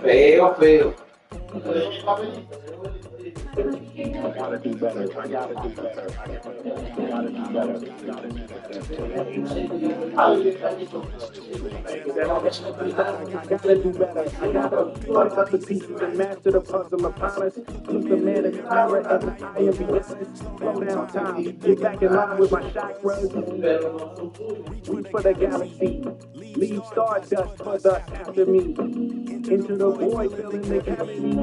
Feo, feo. I gotta do better. I gotta do better. I gotta do better. I gotta put up the pieces and master the puzzle upon us. Keep the man in the mirror and the eye and be honest. Slow down time. Get back in line with my chakras. Reach for the galaxy. Leave stardust for the after me. Into the void, filling the cavity.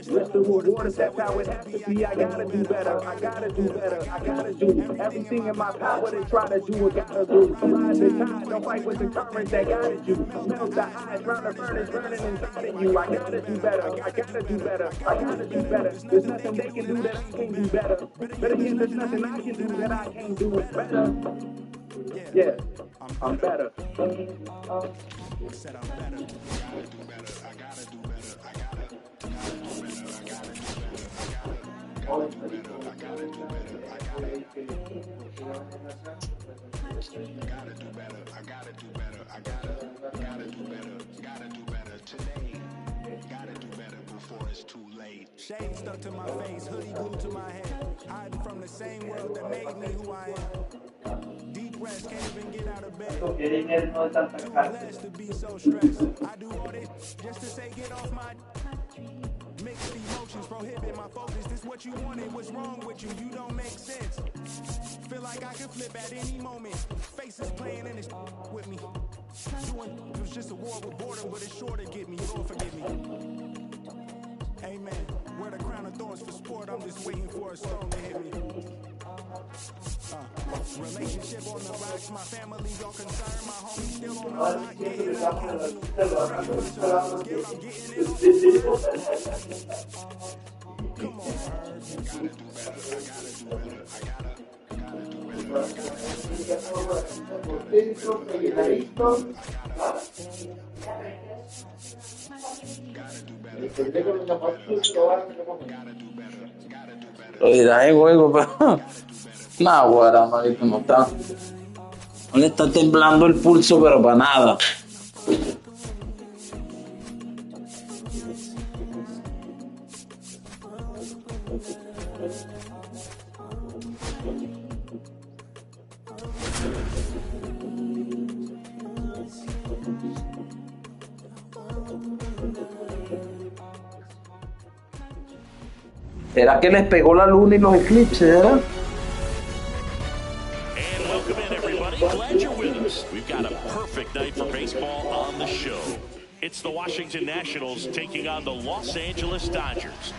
Rest the waters, that's how it has to be. I gotta do better, I gotta do better, I gotta do everything in my power to try to do what gotta do. Ride the tide, don't fight with the current that guided you. Melt the eyes, round the furnace burning inside of you. I gotta do better, I gotta do better, I gotta do better. There's nothing they can do that I can't do better. But again, there's nothing I can do that I can't do it better. Yeah, I'm better. Said I'm better. I gotta do better, I gotta do better today. Gotta do better before it's too late. Shade stuck to my face, hoodie glued to my head. Hiding from the same world that made me who I am. Deep breaths, can't even get out of bed. Too blessed to be so stressed. I do all this just to say get off my... Mixed emotions prohibit my focus. This what you wanted, what's wrong with you? You don't make sense. Feel like I could flip at any moment. Faces playing in this with me. It was just a war with boredom, but it's sure to get me. Lord forgive me. Amen. Wear the crown of thorns for sport. I'm just waiting for a stone to hit me. Relationship on the rocks. My family all concerned. My homies still on the block. Come on, Lo dirás en juego, pero... Nah, guara, marico, no está... No le está temblando el pulso, pero para nada. ¿Será que les pegó la luna y los eclipses, verdad? And welcome in, everybody. Glad you're with us. We've got a perfect night for baseball on the show. It's the Washington Nationals taking on the Los Angeles Dodgers.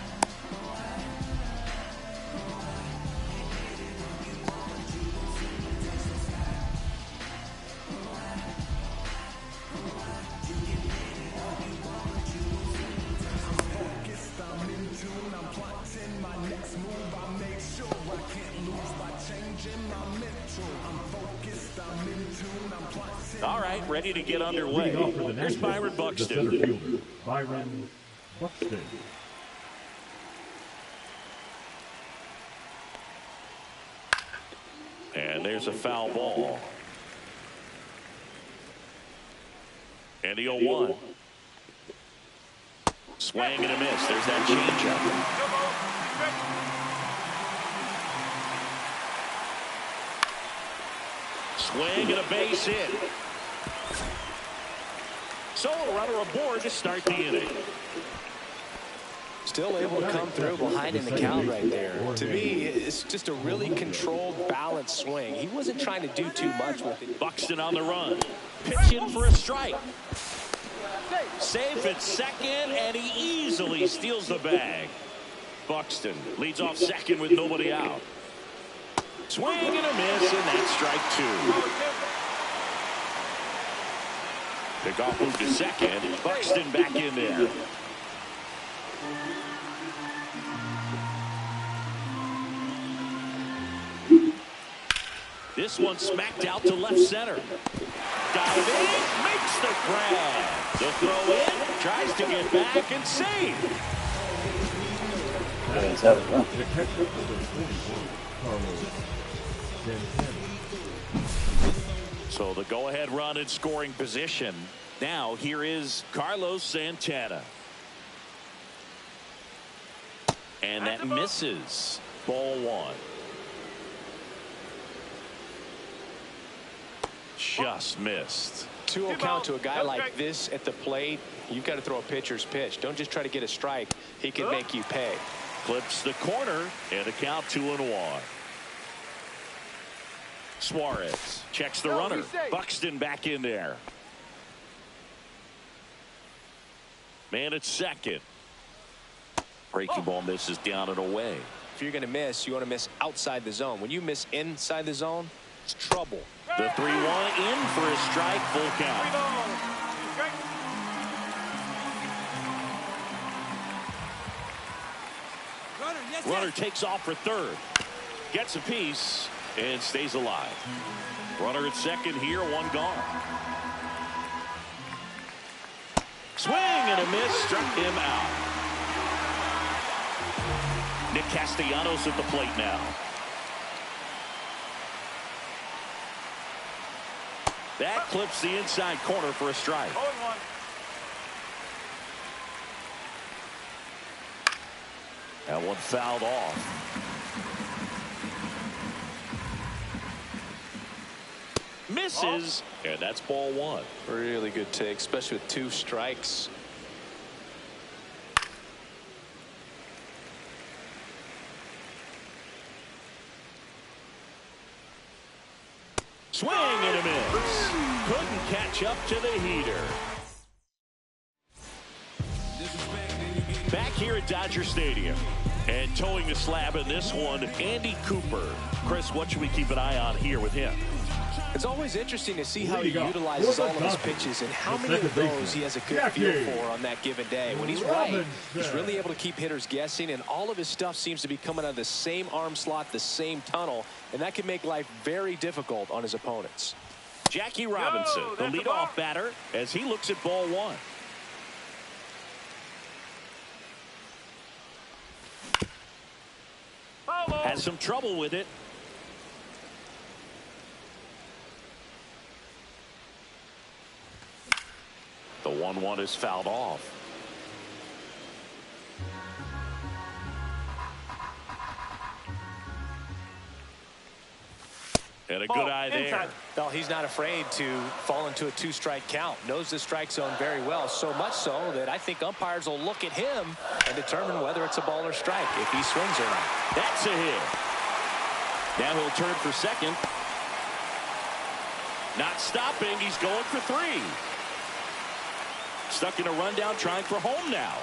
All right, ready to get underway. Here's Byron Buxton. Byron Buxton. And there's a foul ball. And the 0-1. Swing and a miss. There's that changeup. Swing and a base hit. So a runner aboard to start the inning. Still able to come through behind in the count right there. To me, it's just a really controlled, balanced swing. He wasn't trying to do too much with it. Buxton on the run. Pitch in for a strike. Safe at second, and he easily steals the bag. Buxton leads off second with nobody out. Swing and a miss, and that's strike two. Pickoff move to second. Buxton back in there. This one smacked out to left center. Diving, makes the grab. The throw in, tries to get back and save. So the go-ahead run in scoring position. Now here is Carlos Santana. And that misses. Ball one. Just missed. 2-0 count to a guy like this at the plate. You've got to throw a pitcher's pitch. Don't just try to get a strike. He can make you pay. Clips the corner and a count 2-1. Suarez checks the runner. Buxton back in there. Man at second. Breaking ball misses down and away. If you're going to miss, you want to miss outside the zone. When you miss inside the zone, it's trouble. The 3-1 in for a strike, full count. Runner takes off for third. Gets a piece and stays alive. Runner at second here, one gone. Swing and a miss, struck him out. Nick Castellanos at the plate now. That clips the inside corner for a strike. That one fouled off. Misses, and that's ball one. Really good take, especially with 2 strikes. Swing and a miss. Couldn't catch up to the heater. Back here at Dodger Stadium. And towing the slab in this one, Andy Cooper. Chris, what should we keep an eye on here with him? It's always interesting to see how he utilizes all of his pitches and how many of those he has a good feel for on that given day. When he's right, he's really able to keep hitters guessing, and all of his stuff seems to be coming out of the same arm slot, the same tunnel, and that can make life very difficult on his opponents. Jackie Robinson, the leadoff batter, as he looks at ball one. Has some trouble with it. The 1-1 is fouled off. And a good eye there. Well, he's not afraid to fall into a 2-strike count. Knows the strike zone very well, so much so that I think umpires will look at him and determine whether it's a ball or strike if he swings or not. That's a hit. Now he'll turn for second. Not stopping. He's going for 3. Stuck in a rundown, trying for home now.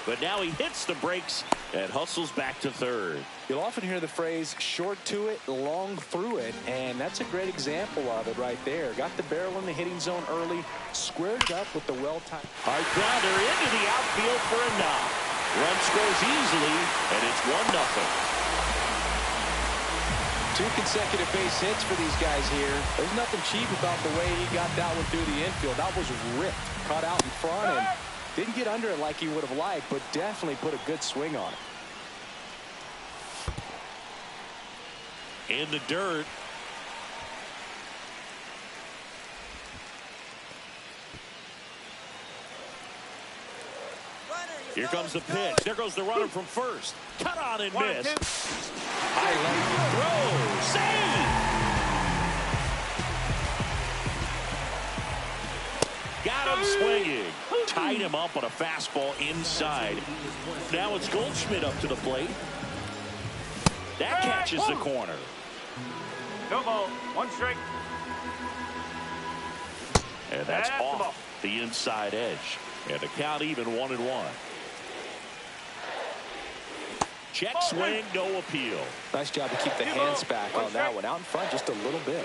But now he hits the brakes and hustles back to third. You'll often hear the phrase short to it, long through it, and that's a great example of it right there. Got the barrel in the hitting zone early, squared up with the well-timed. Hard grounder into the outfield for a knock. Run scores easily, and it's 1-0. 2 consecutive base hits for these guys here. There's nothing cheap about the way he got that one through the infield. That was ripped, caught out in front, and didn't get under it like he would have liked, but definitely put a good swing on it. In the dirt. Here comes the pitch. There goes the runner from first. Cut on and miss. High leg throw. Save. Got him swinging. Tied him up on a fastball inside. Now it's Goldschmidt up to the plate. That catches the corner. No ball. 1 strike. And that's off the inside edge. And the count even 1-1. Check swing, no appeal. Nice job to keep the hands back on that one. Out in front just a little bit.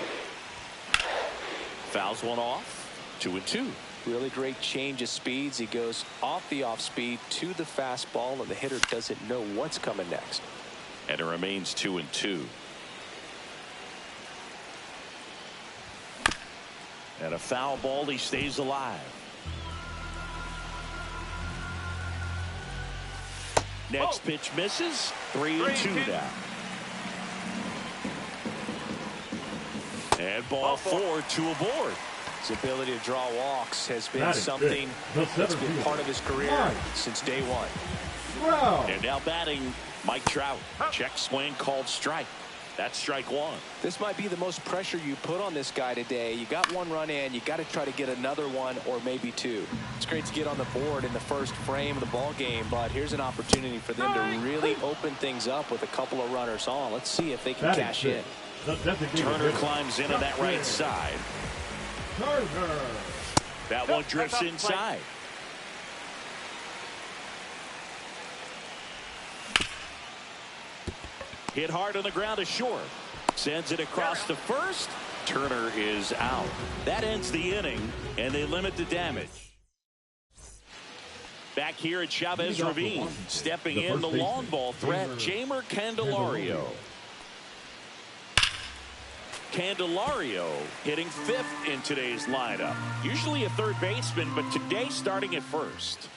Fouls one off. 2-2. Really great change of speeds. He goes off the off speed to the fastball, and the hitter doesn't know what's coming next. And it remains 2-2. And a foul ball, he stays alive. Next pitch misses. 3-2 now. And ball 4, 2 aboard. His ability to draw walks has been something that's been part of his career since day one. And now batting, Mike Trout. Check swing called strike. That's strike 1. This might be the most pressure you put on this guy today. You got 1 run in. You got to try to get another 1 or maybe 2. It's great to get on the board in the first frame of the ball game, but here's an opportunity for them to really open things up with a couple of runners on. Let's see if they can cash in. Turner climbs in on that right side. That one drifts inside. Hit hard on the ground to short. Sends it across to first. Turner is out. That ends the inning, and they limit the damage. Back here at Chavez Ravine, stepping in the long ball threat, Jeimer Candelario. Candelario hitting 5th in today's lineup. Usually a third baseman, but today starting at first.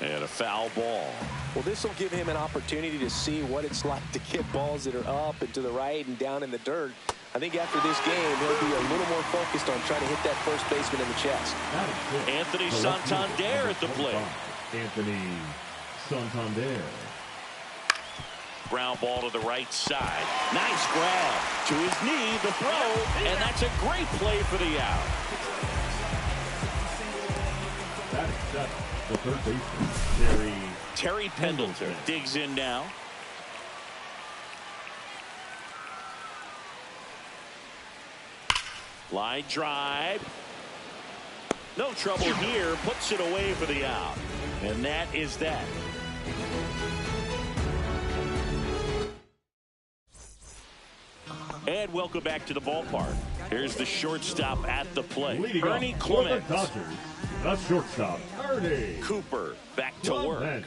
And a foul ball. Well, this will give him an opportunity to see what it's like to get balls that are up and to the right and down in the dirt. I think after this game, he'll be a little more focused on trying to hit that first baseman in the chest. Anthony Santander at the plate. Anthony Santander. Ground ball to the right side. Nice grab to his knee, the throw, and that's a great play for the out. That is the third baseman, Terry Pendleton digs in now. Line drive. No trouble here. Puts it away for the out. And that is that. And welcome back to the ballpark. Here's the shortstop at the plate. Ernie Clements. The shortstop, Ernie Cooper back to work.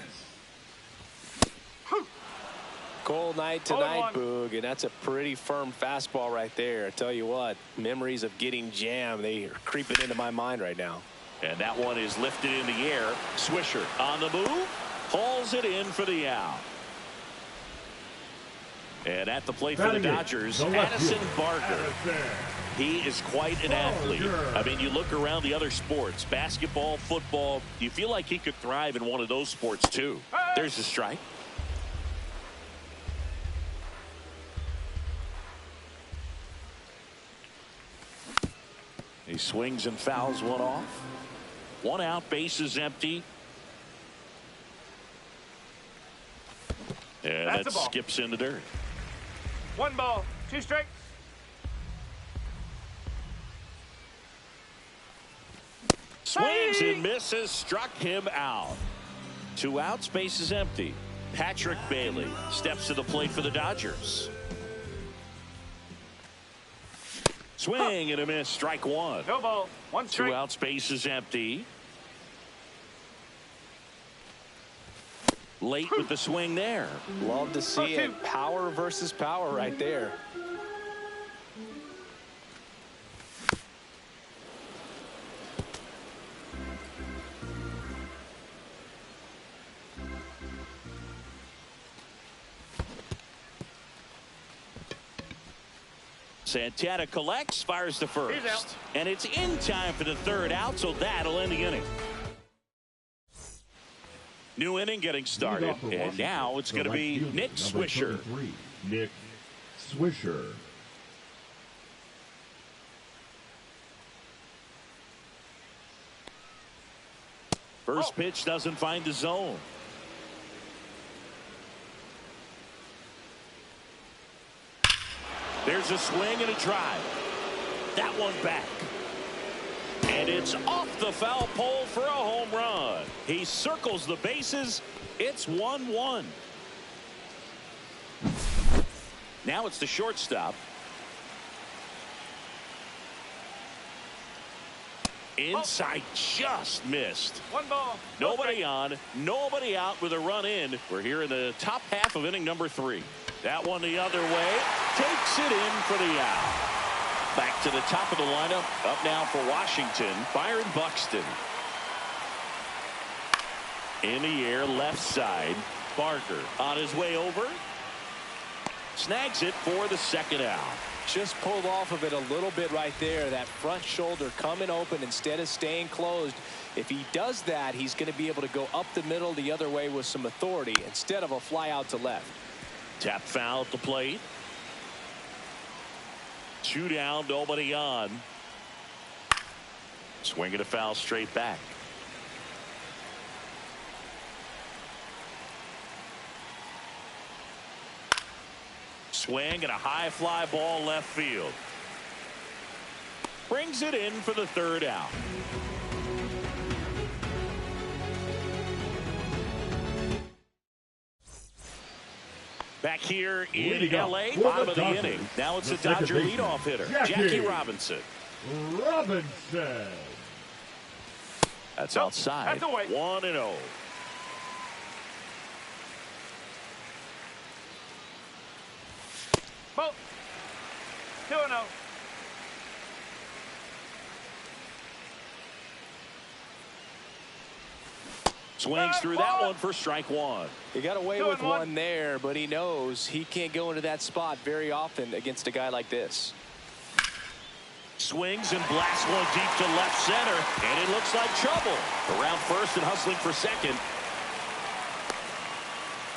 Cold night tonight, Boog, and that's a pretty firm fastball right there. I tell you what, memories of getting jammed, they are creeping into my mind right now. And that one is lifted in the air. Swisher on the move, hauls it in for the out. And at the plate for the Dodgers, Addison Barker. He is quite an athlete. I mean, you look around the other sports, basketball, football, you feel like he could thrive in one of those sports too. There's a strike. He swings and fouls one off. 1 out, bases empty. And that skips in the dirt. 1 ball, 2 strikes. Swings and misses, struck him out. 2 outs, bases empty. Patrick Bailey steps to the plate for the Dodgers. Swing and a miss, strike 1. No ball, 1 strike. 2 outs, bases empty. Late with the swing there. Love to see it. Power versus power right there. Santana collects, fires to first. And it's in time for the 3rd out, so that'll end the inning. New inning getting started, and now it's going to be Nick Swisher. Nick Swisher. First pitch doesn't find the zone. There's a swing and a drive. That one back. And it's off the foul pole for a home run. He circles the bases. It's 1-1. Now it's the shortstop. Inside, just missed. 1 ball. Nobody on, nobody out with a run in. We're here in the top half of inning number 3. That one the other way. Takes it in for the out. Back to the top of the lineup. Up now for Washington, Byron Buxton. In the air, left side. Barker on his way over. snags it for the second out. Just pulled off of it a little bit right there. That front shoulder coming open instead of staying closed. If he does that, he's going to be able to go up the middle the other way with some authority instead of a fly out to left. Tap foul at the plate. 2 down, nobody on. Swinging a foul straight back. Swing and a high fly ball left field. Brings it in for the third out. Back here in L.A., bottom of the inning. Now it's the Dodger leadoff hitter, Jackie Robinson. That's outside. 1-0. Both. 2-0. Swings through that one for strike one. He got away with one there, but he knows he can't go into that spot very often against a guy like this. Swings and blasts one deep to left center, and it looks like trouble. Around first and hustling for second.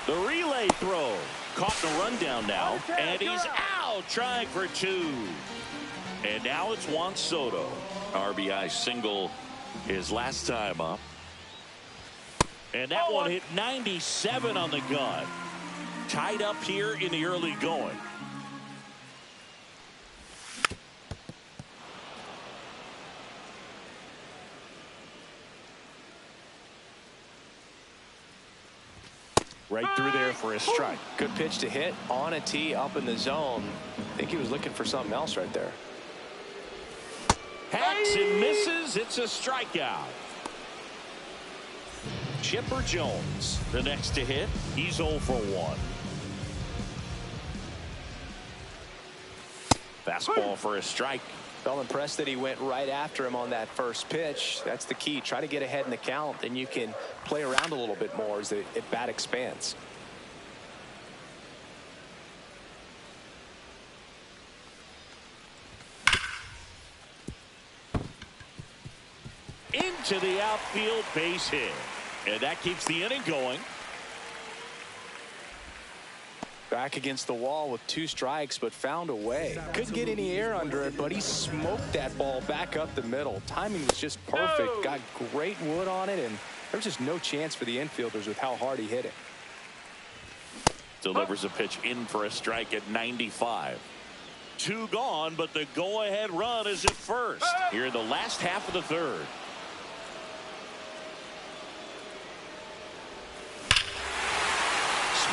The relay throw. Caught in a rundown now, and he's out trying for 2. And now it's Juan Soto. RBI single his last time up. And that one hit 97 on the gun. Tied up here in the early going. Right through there for a strike. Good pitch to hit on a tee up in the zone. I think he was looking for something else right there. Hacks and misses. It's a strikeout. Chipper Jones, the next to hit. He's 0 for 1. Fastball for a strike. Felt impressed that he went right after him on that first pitch. That's the key. Try to get ahead in the count, then you can play around a little bit more as the at bat expands. Into the outfield, base hit. And that keeps the inning going. Back against the wall with 2 strikes, but found a way. Couldn't get any air under it, but he smoked that ball back up the middle. Timing was just perfect. Got great wood on it, and there was just no chance for the infielders with how hard he hit it. Delivers a pitch in for a strike at 95. 2 gone, but the go-ahead run is at first here in the last half of the third.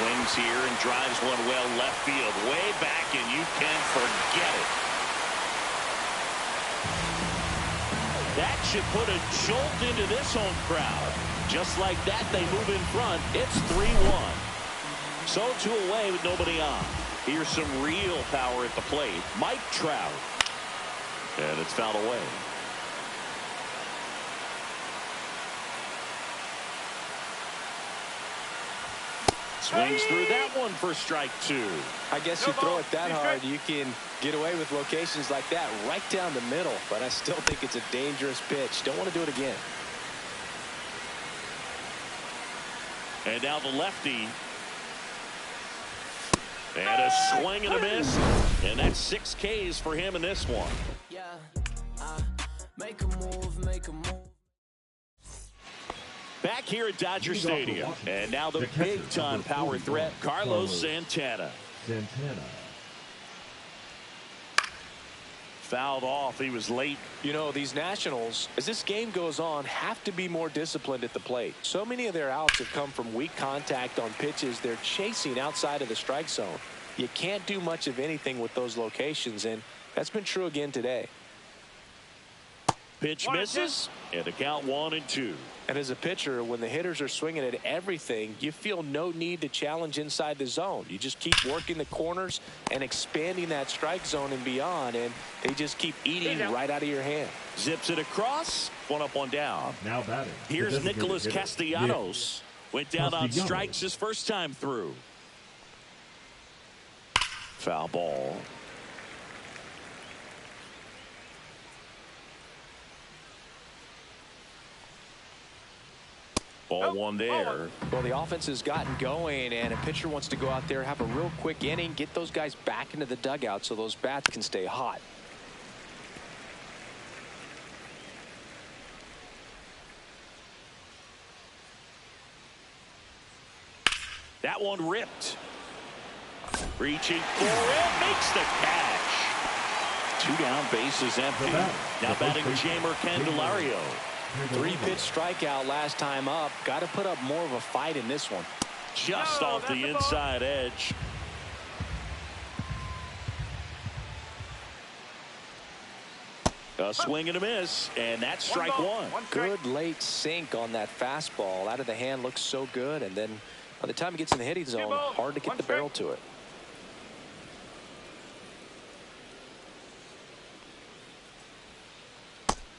Swings here and drives one well left field, way back, and you can forget it. That should put a jolt into this home crowd. Just like that, they move in front. It's 3-1. So 2 away with nobody on. Here's some real power at the plate. Mike Trout. And it's fouled away. Swings through that one for strike 2. I guess you throw it that hard, you can get away with locations like that right down the middle. But I still think it's a dangerous pitch. Don't want to do it again. And now the lefty. And a swing and a miss. And that's 6 Ks for him in this one. Yeah, make a move, make a move. Back here at Dodger Stadium. And now the big-time power threat, Carlos Santana. Fouled off. He was late. You know, these Nationals, as this game goes on, have to be more disciplined at the plate. So many of their outs have come from weak contact on pitches they're chasing outside of the strike zone. You can't do much of anything with those locations, and that's been true again today. Pitch misses, and the count 1-2. And as a pitcher, when the hitters are swinging at everything, you feel no need to challenge inside the zone. You just keep working the corners and expanding that strike zone and beyond, and they just keep eating right out of your hand. Zips it across. 1 up, 1 down. Now batting. Here's Nicholas Castellanos. Went down on strikes his first time through. Foul ball. Ball one there. Well, the offense has gotten going, and a pitcher wants to go out there, have a real quick inning, get those guys back into the dugout so those bats can stay hot. That one ripped. Reaching for it, makes the catch. 2 down, bases empty. Now batting Jamer Candelario. 3-pitch strikeout last time up. Got to put up more of a fight in this one. Just off the inside edge. A swing and a miss, and that's strike one. Good late sink on that fastball. Out of the hand, looks so good, and then by the time it gets in the hitting zone, hard to get the barrel to it.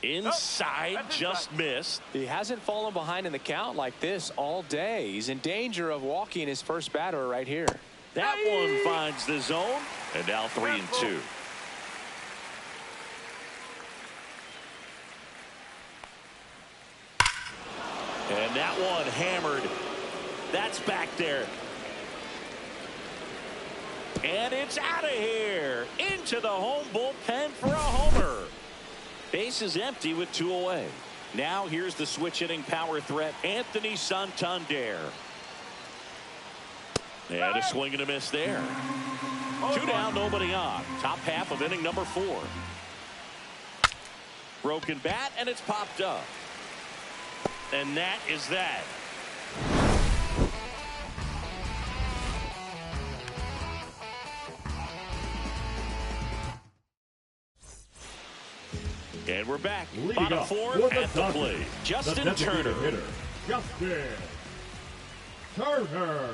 Inside, just missed. He hasn't fallen behind in the count like this all day. He's in danger of walking his first batter right here. That one finds the zone, and now 3-2. And that one hammered. That's back there. And it's out of here. Into the home bullpen for a homer. Base is empty with 2 away. Now here's the switch hitting power threat, Anthony Santander. And a swing and a miss there. 2 down, nobody on. Top half of inning number 4. Broken bat, and it's popped up. And that is that. And we're back. Liga Bottom 4 at the plate. Justin Turner. Justin Turner.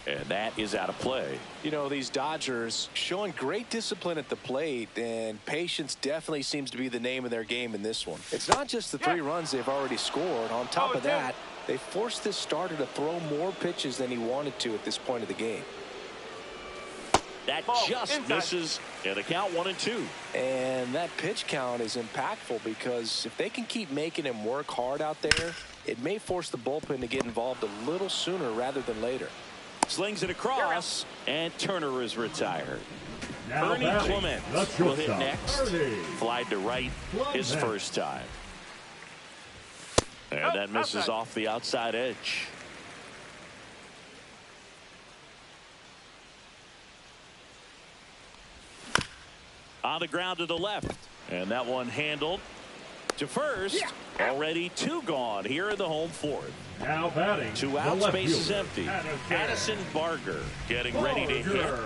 And that is out of play. You know, these Dodgers showing great discipline at the plate, and patience definitely seems to be the name of their game in this one. It's not just the 3 runs they've already scored. On top of that, they forced this starter to throw more pitches than he wanted to at this point of the game. That just misses, and the count 1-2. And that pitch count is impactful because if they can keep making him work hard out there, it may force the bullpen to get involved a little sooner rather than later. Slings it across, and Turner is retired. Now Ernie batting, Clement the will hit shortstop, next. Ernie Flied to right his Clement. first time. And that misses off the outside edge. On the ground to the left. And that one handled to first. Already 2 gone here in the home 4th. Now batting, 2 the outs, left bases fielder, empty. Addison Barger getting ready to hit.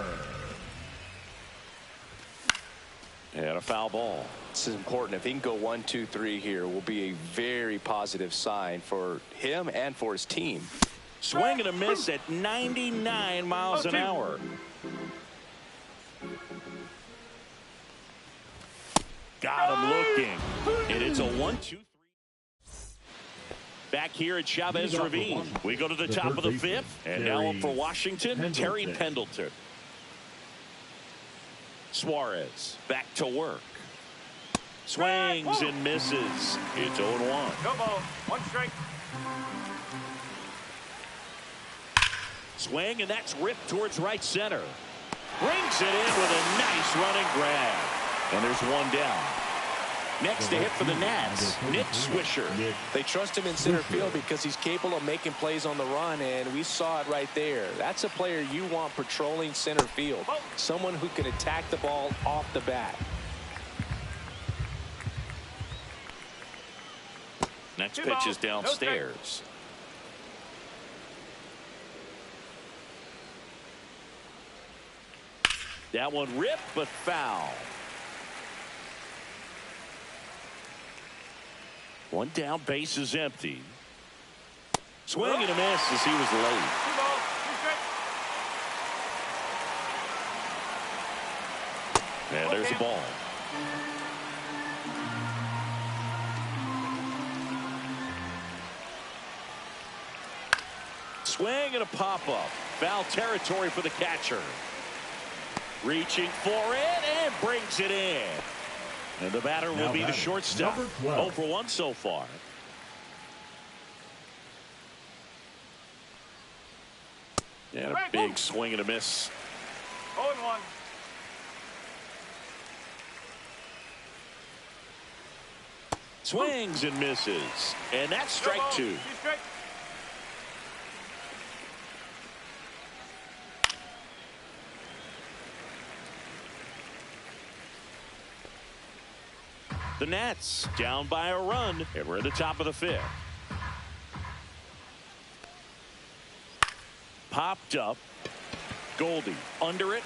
And a foul ball. This is important. If he can go 1, 2, 3 here, will be a very positive sign for him and for his team. Swing and a miss at 99 miles an hour. Got him looking. And it's a 1-2-3. Back here at Chavez Ravine. We go to the top of the 5th. And now up for Washington, Terry Pendleton. Suarez back to work. Swings and misses. It's 0-1. Go ball. 1 strike. Swing, and that's ripped towards right center. Brings it in with a nice running grab. And there's 1 down. Next to hit for the Nats, Nick Swisher. They trust him in center field because he's capable of making plays on the run, and we saw it right there. That's a player you want patrolling center field. Someone who can attack the ball off the bat. Next pitch is downstairs. That one ripped, but foul. 1 down, base is empty. Swing and a miss as he was late. And there's the ball. Swing and a pop-up. Foul territory for the catcher. Reaching for it and brings it in. And the batter will be the shortstop. 0 for 1 so far. And a big swing and a miss. 0-1. Swings and misses. And that's strike 2. The Nats down by a run, and we're at the top of the 5th. Popped up. Goldie under it.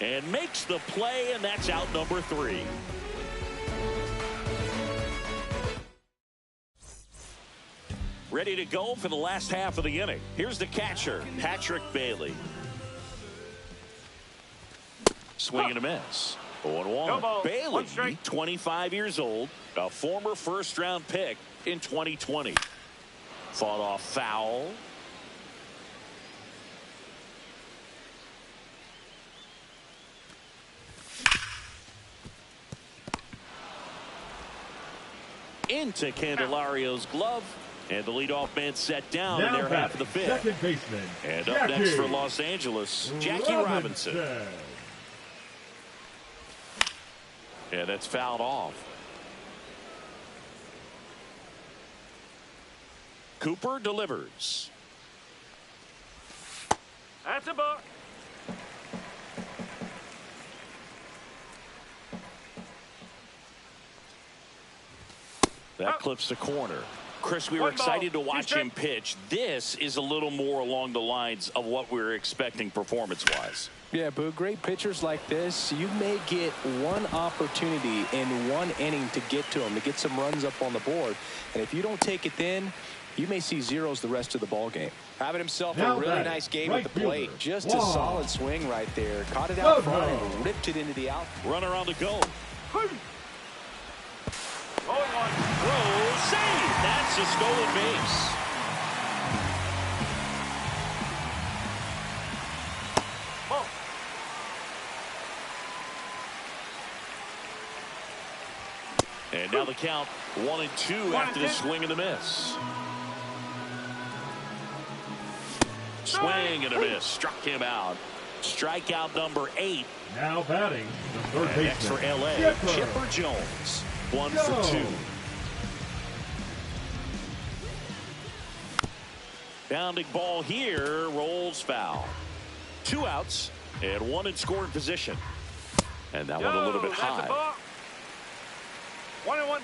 And makes the play, and that's out number 3. Ready to go for the last half of the inning. Here's the catcher, Patrick Bailey. Swing and a miss. 0-1. Bailey, 25 years old, a former first-round pick in 2020. Fought off foul. Into Candelario's glove. And the leadoff man set down in their half of the 5th. Second baseman. And up next for Los Angeles, Jackie Robinson. And that's fouled off. Cooper delivers. That's a ball. That clips the corner. Chris, we were excited to watch him pitch. This is a little more along the lines of what we were expecting performance-wise. Yeah, Boo, great pitchers like this, you may get one opportunity in one inning to get to them, to get some runs up on the board. And if you don't take it then, you may see zeros the rest of the ball game. Having himself a really nice game at the plate. Just a solid swing right there. Caught it out front and ripped it into the out. Runner on the go. Throw, save. That's a stolen base. And now the count 1-2 after the swing and the miss. Swing and a miss. Struck him out. Strikeout number 8. Now batting the third baseman. Next for LA, Chipper Jones. 1 for 2. Bounding ball here, rolls foul. 2 outs and 1 in scoring position. And that one a little bit high. 1-1.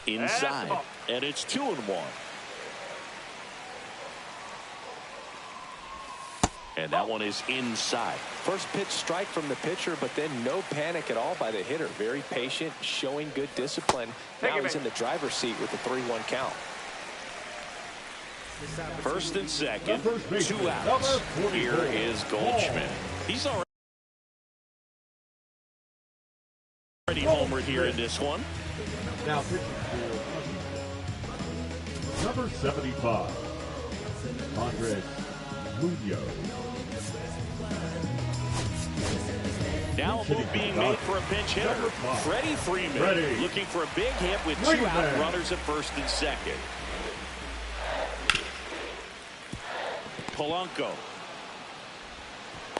Inside, and it's 2-1. And that one is inside. First pitch strike from the pitcher, but then no panic at all by the hitter. Very patient, showing good discipline. Now he's in the driver's seat with the 3-1 count. First and second, 2 outs. Here is Goldschmidt. He's already homered here in this one. Now pitching for number 75, Andres Munoz. Now a move being made for a pinch hitter. Freddie Freeman looking for a big hit with 2 out, runners at first and second. Polanco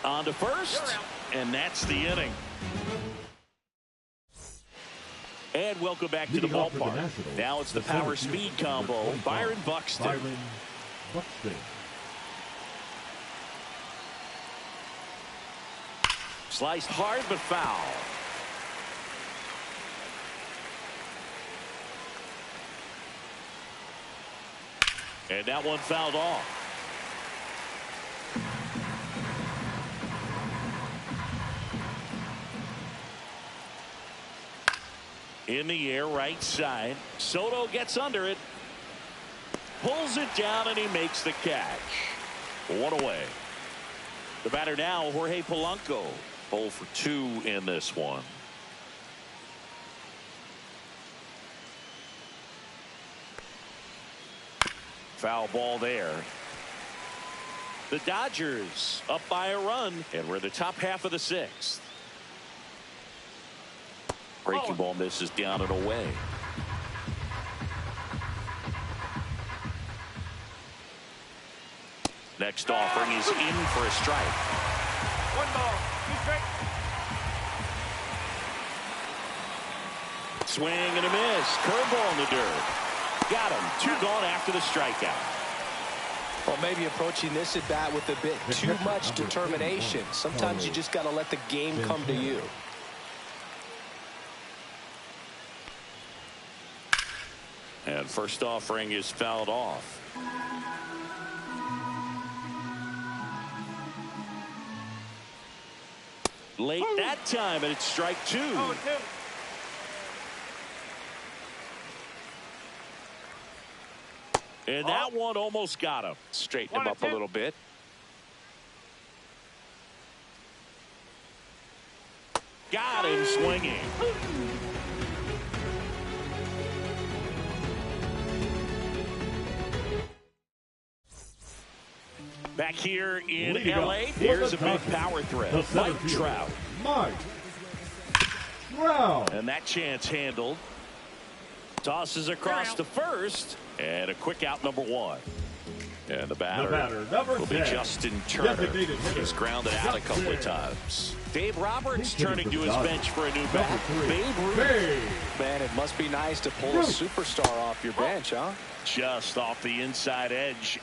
on to first, and that's the inning. And welcome back to the ballpark. Now it's the power speed combo. Byron Buxton. Sliced hard but foul. And that one fouled off. In the air, right side. Soto gets under it. Pulls it down, and he makes the catch. 1 away. The batter now, Jorge Polanco. 0 for 2 in this one. Foul ball there. The Dodgers up by a run, and we're in the top half of the sixth. Breaking ball misses down and away. Next offering is in for a strike. 1 ball, 2 strikes. Swing and a miss. Curveball in the dirt. Got him. 2 gone after the strikeout. Well, maybe approaching this at bat with a bit too much determination. Sometimes you just got to let the game come to you. And first offering is fouled off. Late that time, and it's strike 2. And that one almost got him. Straighten him up a little bit. Got him swinging. Back here in Liga. L.A., here's a big power threat. Mike Trout. Mike Trout. And that chance handled. Tosses across to first. And a quick out, number 1. And the batter number will be 10. Justin Turner. Designated hitter. He's grounded out a couple of times. Dave Roberts turning to his bench for a new bat. Babe Ruth. Man, it must be nice to pull a superstar off your bench, huh? Just off the inside edge.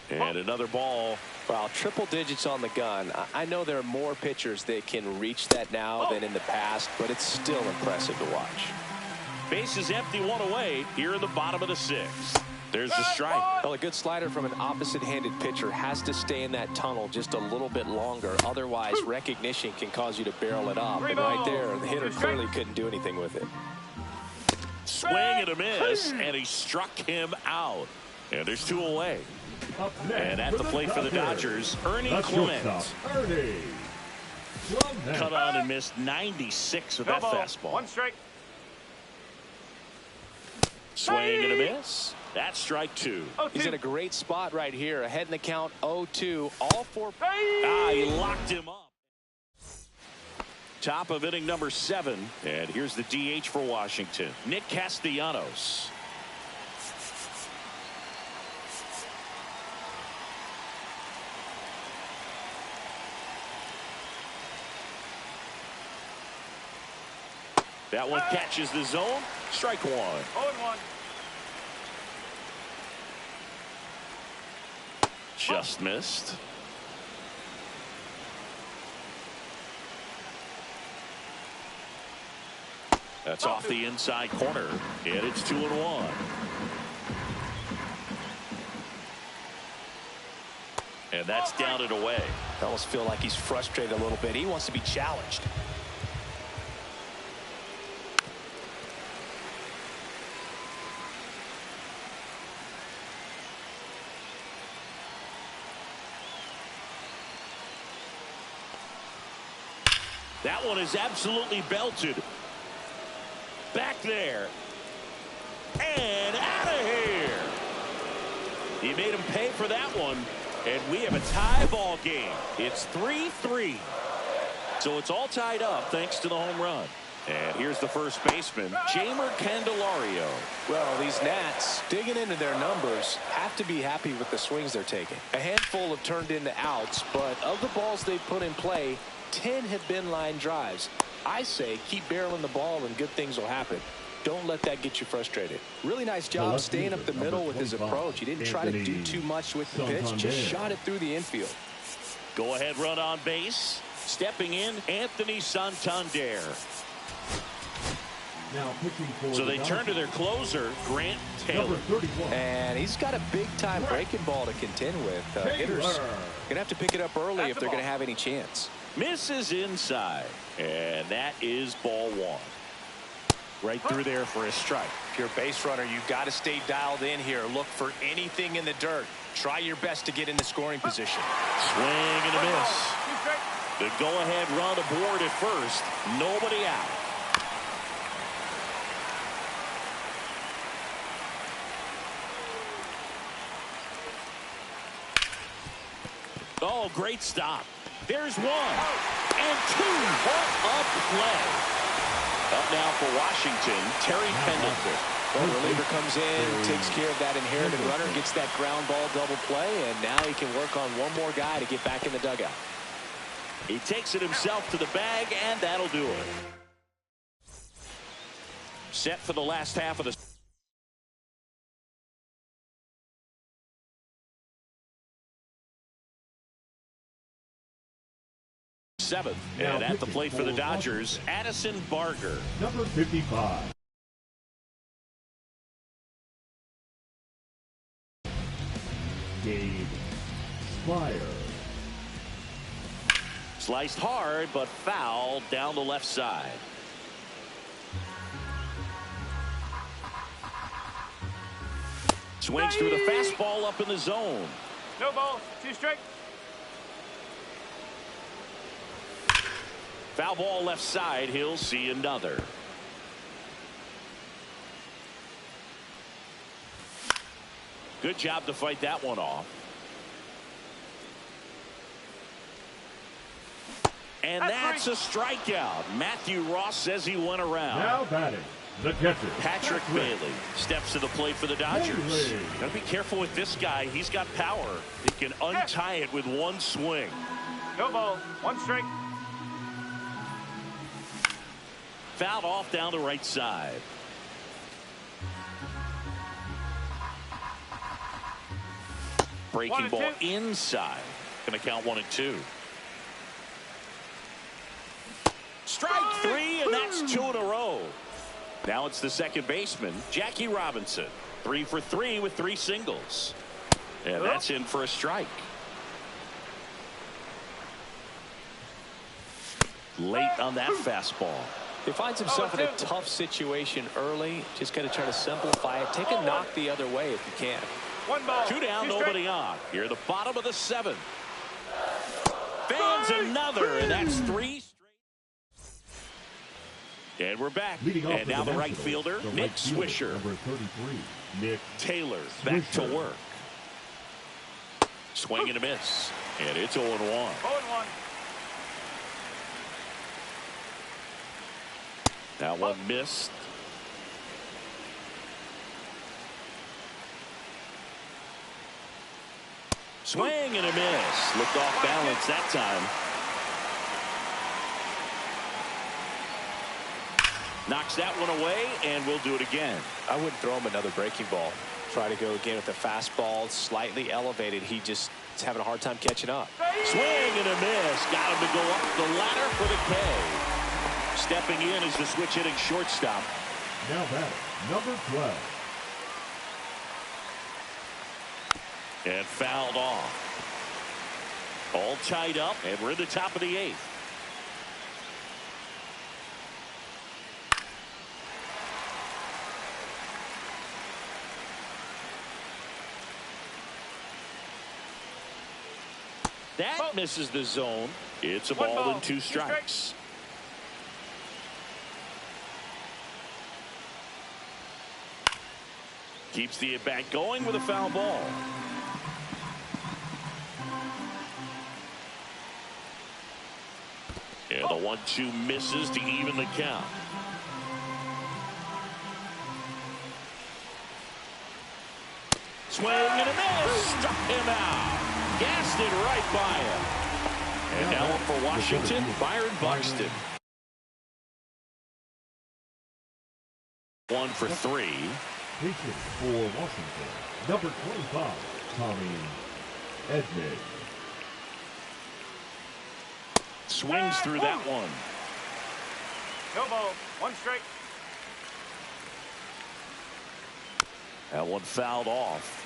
And another ball. Well, triple digits on the gun. I know there are more pitchers that can reach that now than in the past, but it's still impressive to watch. Base is empty, 1 away here in the bottom of the 6th. There's the strike. Well, a good slider from an opposite-handed pitcher has to stay in that tunnel just a little bit longer. Otherwise, recognition can cause you to barrel it up. And right there, the hitter clearly couldn't do anything with it. Swing and a miss, and he struck him out. And there's 2 away. And at the plate for the Dodgers, Ernie Clement. Cut on and missed 96 with that fastball. 1 strike. Swing and a miss. That's strike 2. He's in a great spot right here. Ahead in the count, 0-2. All 4. He locked him up. Top of inning number 7. And here's the DH for Washington, Nick Castellanos. That one catches the zone. Strike 1. 0-1. Just missed. That's off the inside corner, and it's 2-1. And that's down and away. I almost feel like he's frustrated a little bit. He wants to be challenged. That one is absolutely belted. Back there. And out of here. He made him pay for that one. And we have a tie ball game. It's 3-3. So it's all tied up thanks to the home run. And here's the first baseman, Jamer Candelario. Well, these Nats, digging into their numbers, have to be happy with the swings they're taking. A handful have turned into outs, but of the balls they've put in play, 10 have been line drives. I say keep barreling the ball and good things will happen. Don't let that get you frustrated. Really nice job staying up the middle with his approach. He didn't try to do too much with the pitch, just shot it through the infield. Go ahead run on base. Stepping in, Anthony Santander. Now pitching for So they turn to their closer, Grant Taylor. number 31. And he's got a big-time breaking ball to contend with. Hitters going to have to pick it up early if they're going to have any chance. Misses inside. And that is ball 1. Right through there for a strike. If you're a base runner, you've got to stay dialed in here. Look for anything in the dirt. Try your best to get in the scoring position. Swing and a miss. The go-ahead run aboard at first. Nobody out. Oh, great stop. There's one. And two. What a play. Up now for Washington, Terry Pendleton. Well, the reliever comes in, takes care of that inherited runner, gets that ground ball double play, and now he can work on one more guy to get back in the dugout. He takes it himself to the bag, and that'll do it. Set for the last half of the seventh. And at the plate for the Dodgers, Addison Barger. Number 55. Gabe Spire. Sliced hard, but fouled down the left side. Swings through the fastball up in the zone. No ball, 2 strike. Foul ball left side. He'll see another. Good job to fight that one off. And that's a strikeout. Matthew Ross says he went around. Now batting, the catcher, Patrick Bailey steps to the plate for the Dodgers. Got to be careful with this guy. He's got power. He can untie it with one swing. No ball, 1 strike. Fouled off down the right side. Breaking ball inside. Going to count 1 and 2. Strike 3, and that's 2 in a row. Now it's the second baseman, Jackie Robinson. 3 for 3 with 3 singles. And that's in for a strike. Late on that fastball. He finds himself in a tough situation early. Just got to try to simplify it. Take a knock the other way if you can. 1 ball. 2 down, nobody on. Here, the bottom of the 7th. Fans another, and that's 3 straight. And we're back. And now the right fielder, Nick Swisher. Number 33, Nick Taylor back to work. Swing and a miss. And it's 0-1. 0-1. That one missed. Swing and a miss. Looked off balance that time. Knocks that one away, and we'll do it again. I wouldn't throw him another breaking ball. Try to go again with the fastball, slightly elevated. He just is having a hard time catching up. Swing and a miss. Got him to go up the ladder for the K. Stepping in is the switch hitting shortstop. Now batting, number 12. And fouled off. All tied up, and we're in the top of the 8th. That misses the zone. It's a ball and 2 strikes. Keeps the at-bat going with a foul ball. And the 1-2 misses to even the count. Swing and a miss. Struck him out. Gassed it right by him. And now up for Washington, Byron Buxton. 1 for 3. Pitching for Washington, number 25, Tommy Edman. Swings through that one. No ball, 1 strike. That one fouled off.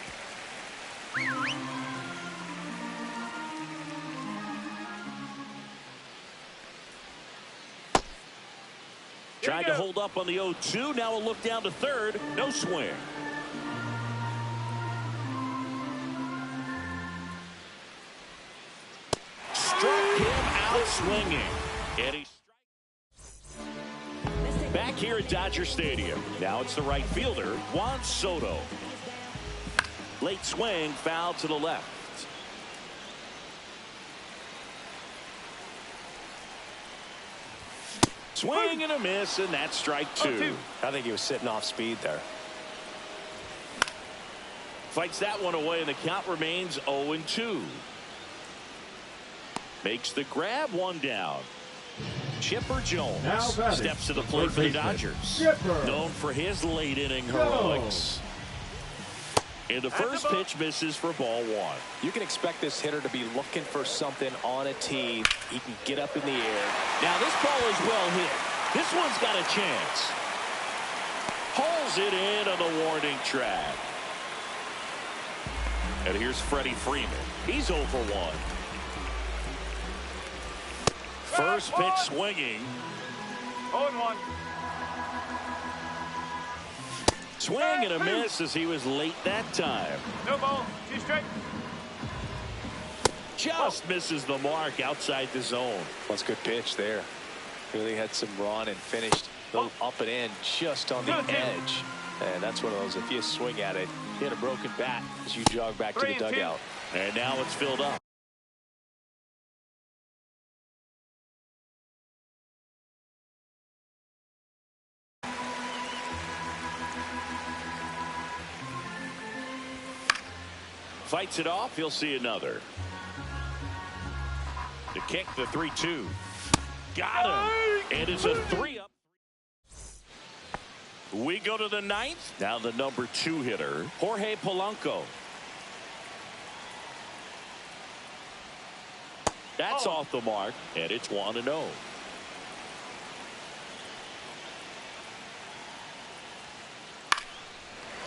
Tried to hold up on the 0-2. Now a look down to third. No swing. Struck him out swinging. And he back here at Dodger Stadium. Now it's the right fielder, Juan Soto. Late swing, foul to the left. Swing and a miss, and that's strike two. I think he was sitting off speed there. Fights that one away, and the count remains 0-2. Makes the grab, one down. Chipper Jones steps to the plate for the Dodgers. Known for his late inning heroics. And the first pitch misses for ball one. You can expect this hitter to be looking for something on a tee. He can get up in the air. Now this ball is well hit. This one's got a chance. Hauls it in on the warning track. And here's Freddie Freeman. He's 0 for 1. First pitch swinging. 0-1. Swing and a miss as he was late that time. No ball. 2 straight. Just misses the mark outside the zone. That's a good pitch there. Really had some run and finished up and in just on the edge. And that's one of those, if you swing at it, hit a broken bat as you jog back to the dugout. And now it's filled up. Fights it off. He'll see another. The kick, the 3-2. Got him. And it's a 3-up. We go to the ninth. Now the number 2 hitter, Jorge Polanco. That's off the mark, and it's 1-0.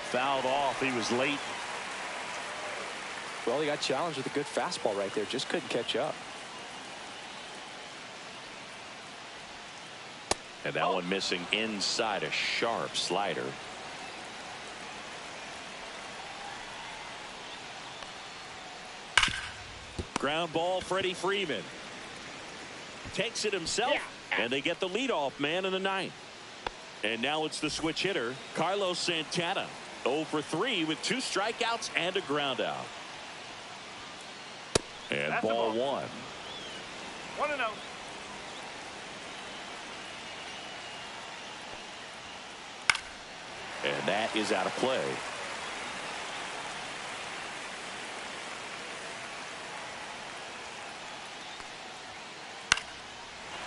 Fouled off. He was late. Well, he got challenged with a good fastball right there. Just couldn't catch up. And that one missing inside, a sharp slider. Ground ball, Freddie Freeman. Takes it himself, and they get the leadoff man in the ninth. And now it's the switch hitter, Carlos Santana. 0 for 3 with 2 strikeouts and a ground out. And That's ball the ball. 1. 1-0. And that is out of play.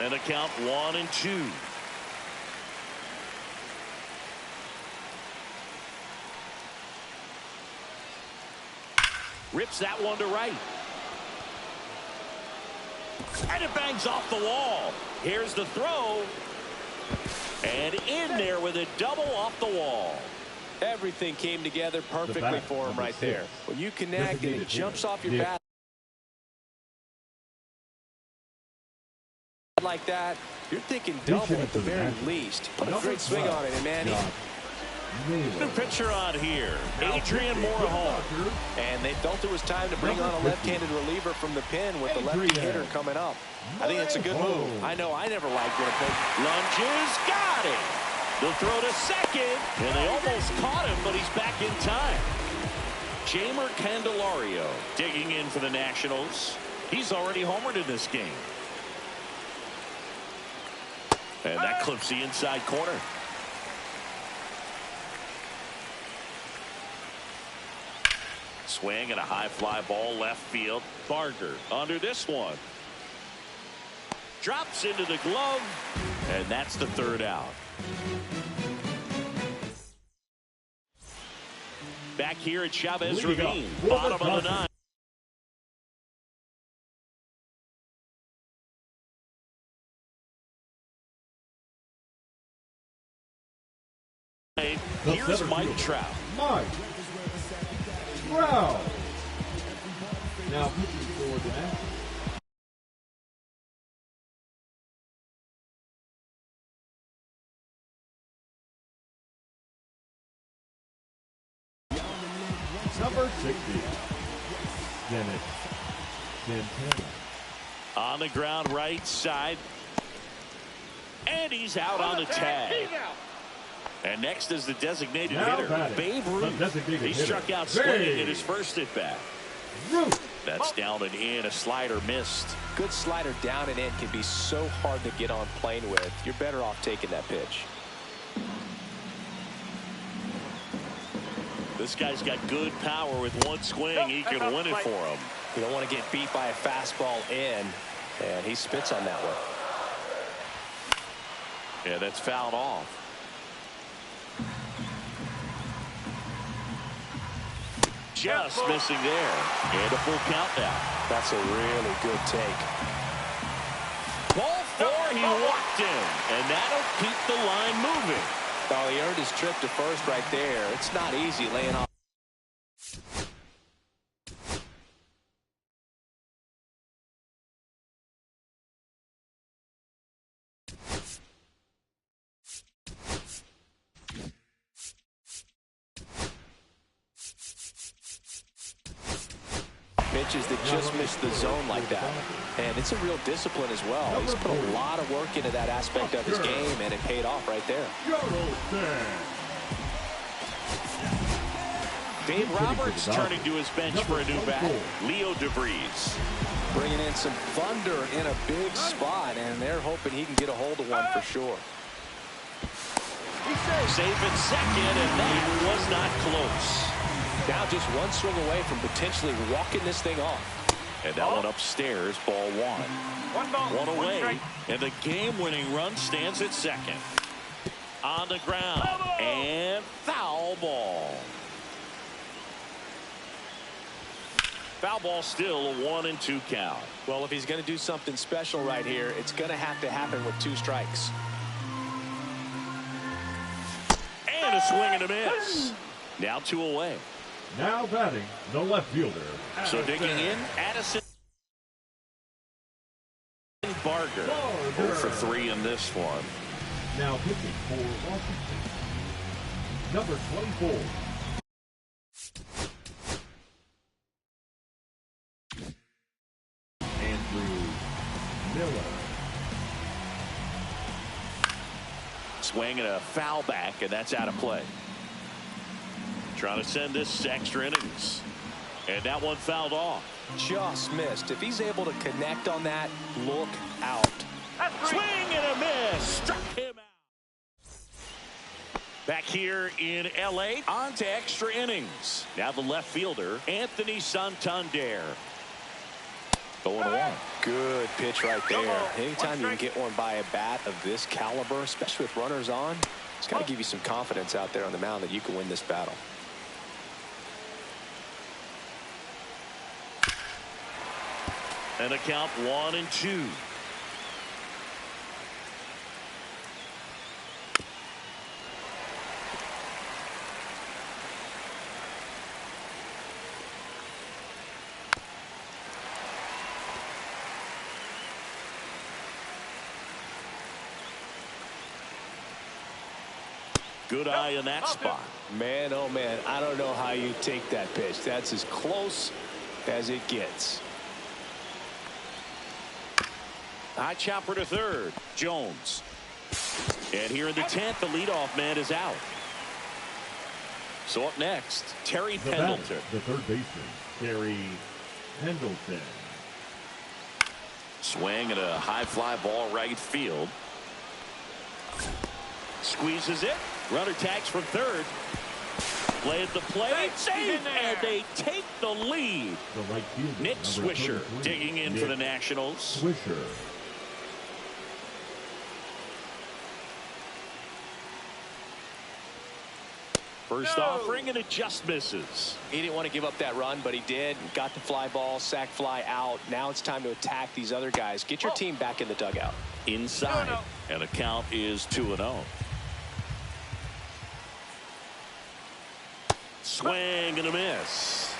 And the count 1-2. Rips that one to right. And it bangs off the wall. Here's the throw. And in there with a double off the wall. Everything came together perfectly for him right there. When you connect and it jumps off your bat like that, you're thinking double at the very least. Put a great swing on it, and man, The pitcher on here, Adrian Morejon. and they felt it was time to bring on a left-handed reliever from the pen with the lefty hitter coming up. I think it's a good move. I know I never liked when a pitch Lunges, got it. The throw to second, and they almost caught him, but he's back in time. Jamer Candelario digging in for the Nationals. He's already homered in this game. And that clips the inside corner. Swing and a high fly ball left field. Barger under this one. Drops into the glove, and that's the 3rd out. Back here at Chavez Ravine, bottom of the 9th. Here's Mike Trout. Mike Trout. Now pitching for the Nationals. Number 60, Dennis Santana. On the ground right side. And he's out on the tag. And next is the designated hitter, Babe Ruth. He struck out swinging in his first at bat. Ruth. That's down and in. A slider missed. Good slider down and in can be so hard to get on plane with. You're better off taking that pitch. This guy's got good power. With one swing, he can win it for him. You don't want to get beat by a fastball in, and he spits on that one. Yeah, that's fouled off. Just missing there. And a full count now. That's a really good take. Ball four, he walked in. And that'll keep the line moving. Oh, he earned his trip to first right there. It's not easy laying off. Pitches that just missed the zone like that. And it's a real discipline as well. He's put a lot of work into that aspect of his game, and it paid off right there. Dave Roberts turning to his bench for a new bat. Leo DeVries. Bringing in some thunder in a big spot, and they're hoping he can get a hold of one for sure. Safe at second, and that was not close. Now just one swing away from potentially walking this thing off. And that one upstairs, ball one. One away, and the game-winning run stands at second. On the ground, and foul ball. Foul ball still a 1-2 count. Well, if he's going to do something special right here, it's going to have to happen with 2 strikes. And a swing and a miss. Now 2 away. Now batting the left fielder. So digging in, Addison Barger. 0 for 3 in this one. Now pitching for Washington, number 24. Andrew Miller. Swing and a foul back, and that's out of play. Trying to send this extra innings. And that one fouled off. Just missed. If he's able to connect on that, look out. Swing and a miss. Struck him out. Back here in L.A., on to extra innings. Now the left fielder, Anthony Santander. 0-1. Good pitch right there. Anytime you can get one by a bat of this caliber, especially with runners on, it's got to give you some confidence out there on the mound that you can win this battle. And a count 1-2. Good eye in that spot. Man, oh man, I don't know how you take that pitch. That's as close as it gets. High chopper to third. Jones. And here in the 10th, the leadoff man is out. So up next, Terry Pendleton. The third baseman, Terry Pendleton. Swing and a high fly ball right field. Squeezes it. Runner tags from third. Play at the plate. Save, and they take the lead. The right fielder, Nick Swisher digging in for the Nationals. Swisher. First offering, and it just misses. He didn't want to give up that run, but he did. Got the fly ball, sac fly out. Now it's time to attack these other guys. Get your team back in the dugout. Inside, and the count is 2-0. Swing and a miss.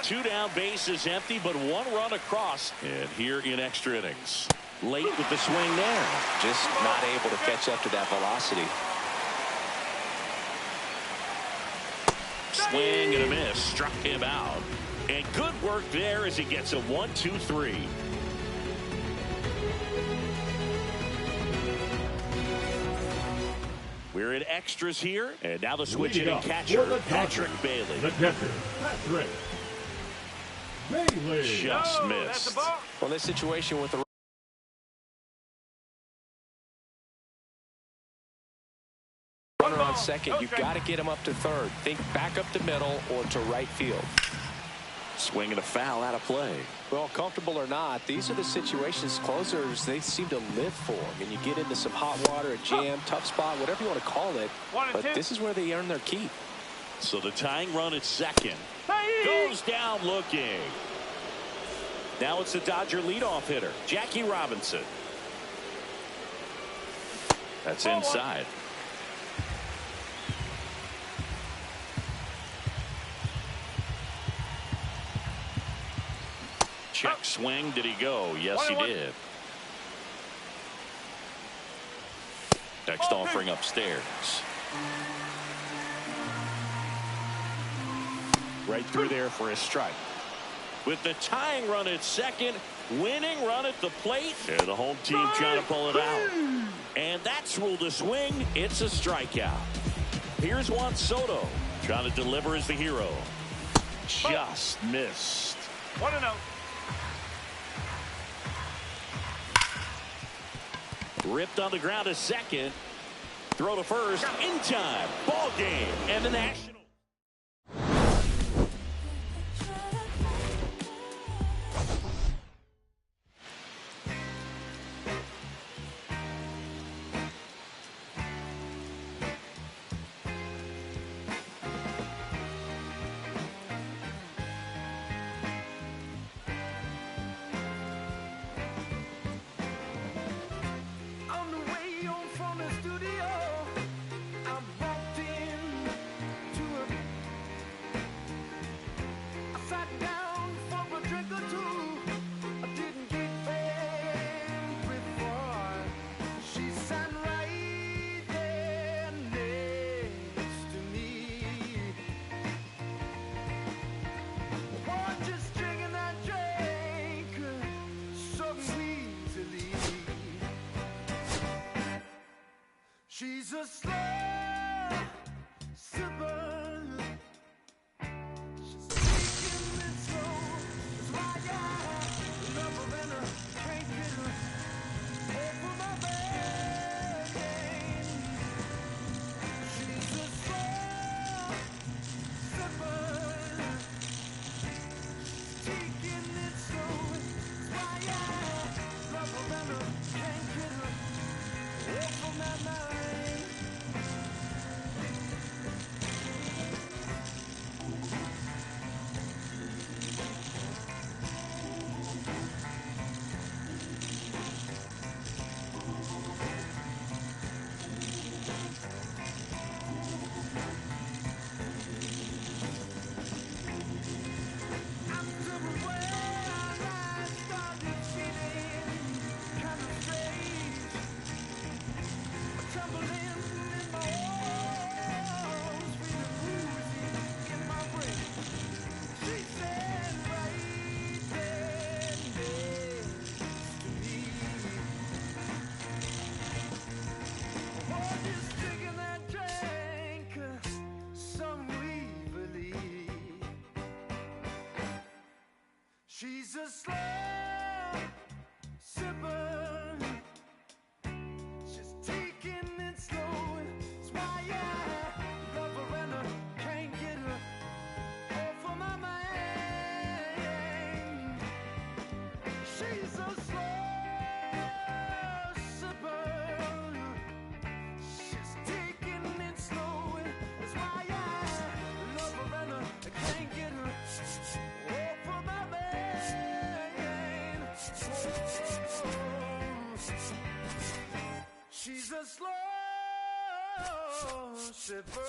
2 down, bases empty, but 1 run across. And here in extra innings. Late with the swing there. Just not able to catch up to that velocity. Swing and a miss. Struck him out. And good work there as he gets a 1-2-3. We're in extras here, and now the switch hitting catcher, Patrick Bailey. The catcher, Patrick Bailey. Just missed. Well, this situation with the runner on second, you've got to get him up to third. Think back up to middle or to right field. Swing and a foul out of play. Well, comfortable or not, these are the situations closers they seem to live for. I mean, you get into some hot water, a jam, tough spot, whatever you want to call it, but this is where they earn their keep. So the tying run at second goes down looking. Now it's the Dodger leadoff hitter, Jackie Robinson. That's inside. Check swing. Did he go? Yes, he did. Next offering upstairs. Right through there for a strike. With the tying run at second, winning run at the plate. And the home team trying to pull it out. And that's ruled a swing. It's a strikeout. Here's Juan Soto trying to deliver as the hero. Just missed. 1-0. Ripped on the ground to second. Throw to first in time. Ball game. And the National. She's a slow sipper. She's taking it slow. That's why I love her and I can't get her over my vein. She's a slow sipper. She's taking it slow. That's why I love her and I can't get her over my mind. She's a slow sipper. She's taking it slow. That's why I love her and I can't get her off of my mind. She's a slow sipper. She's taking it slow. That's why I love her and I can't get her off of my mind. She's a slow sipper.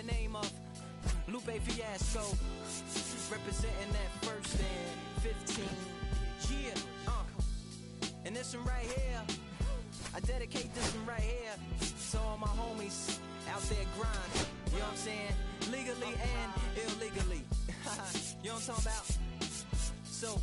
name of Lupe Fiasco, representing that first and 15. Yeah, and this one right here, I dedicate this one right here to all my homies out there grinding. You know what I'm saying? Legally and illegally. You know what I'm talking about? So,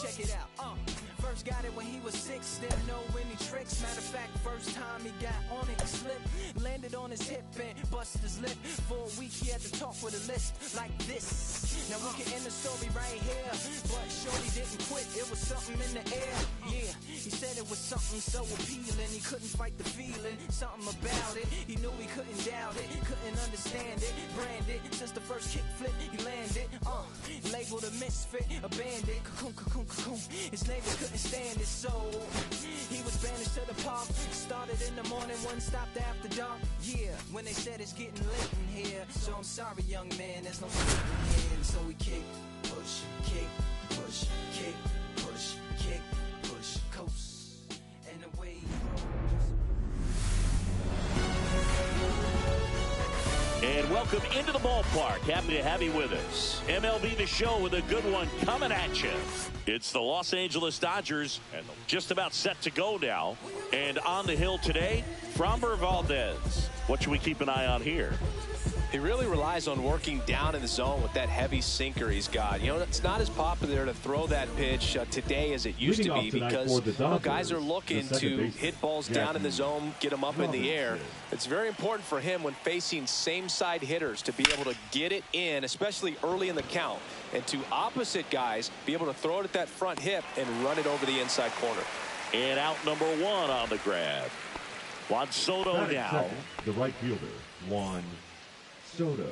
check it out. First got it when he was 6, didn't know any tricks. Matter of fact, first time he got on it, he slipped, landed on his hip and busted his lip. For a week he had to talk with a list like this. Now we can end the story right here, but Shorty didn't quit, it was something in the air. Yeah, he said it was something so appealing, he couldn't fight the feeling, something about it. He knew he couldn't doubt it, couldn't understand it, branded since the first kick flip he landed. Labeled a misfit, a bandit, cocoon, cocoon, cocoon. His neighbor couldn't stand it, so he was banished to the park. Started in the morning, one stopped after dark. Yeah, when they said it's getting late in here, so I'm sorry, young man, there's no sleeping in. So we kick, push, kick, push, kick, push, kick, push, coast, and away he goes. And welcome into the ballpark. Happy to have you with us. MLB The Show with a good one coming at you. It's the Los Angeles Dodgers, and just about set to go now. And on the hill today, Framber Valdez. What should we keep an eye on here? He really relies on working down in the zone with that heavy sinker he's got. You know, it's not as popular to throw that pitch today as it used to be because guys are looking to hit balls down in the zone, get them up in the air. It's very important for him when facing same-side hitters to be able to get it in, especially early in the count, and to opposite guys be able to throw it at that front hip and run it over the inside corner. And out number 1 on the grab. Juan Soto now. The right fielder, Juan Soto.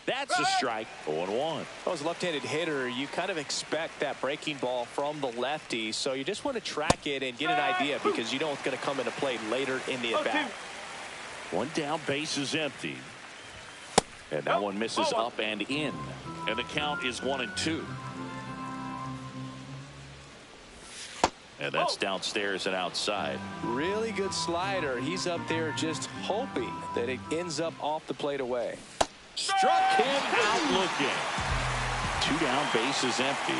That's a strike. 0-1. As a left-handed hitter, you kind of expect that breaking ball from the lefty, so you just want to track it and get an idea because you know it's going to come into play later in the at-bat. One down, base is empty. And that one misses up and in. And the count is 1-2. And that's downstairs and outside. Really good slider. He's up there just hoping that it ends up off the plate away. Struck him out looking. 2 down, base is empty.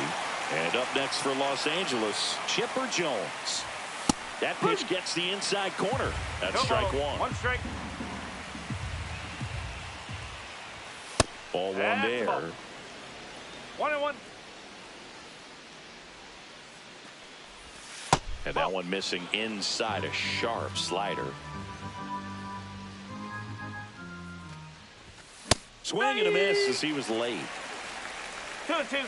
And up next for Los Angeles, Chipper Jones. That pitch gets the inside corner. That's strike 1. 1 strike. Ball 1 there. 1-1. And that one missing inside, a sharp slider. Swing and a miss as he was late. 2-2.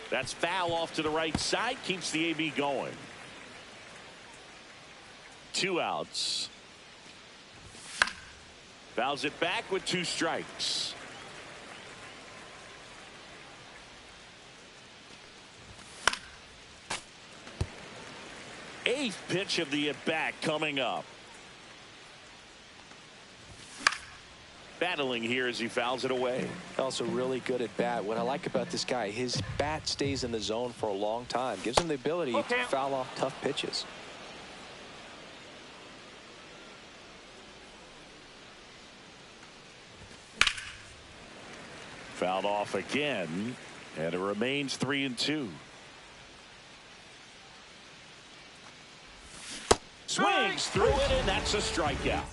That's foul off to the right side. Keeps the AB going. 2 outs. Fouls it back with 2 strikes. Eighth pitch of the at-bat coming up. Battling here as he fouls it away. Also really good at bat. What I like about this guy, his bat stays in the zone for a long time. Gives him the ability to foul off tough pitches. Fouled off again, and it remains 3-2. Swings through it, and that's a strikeout.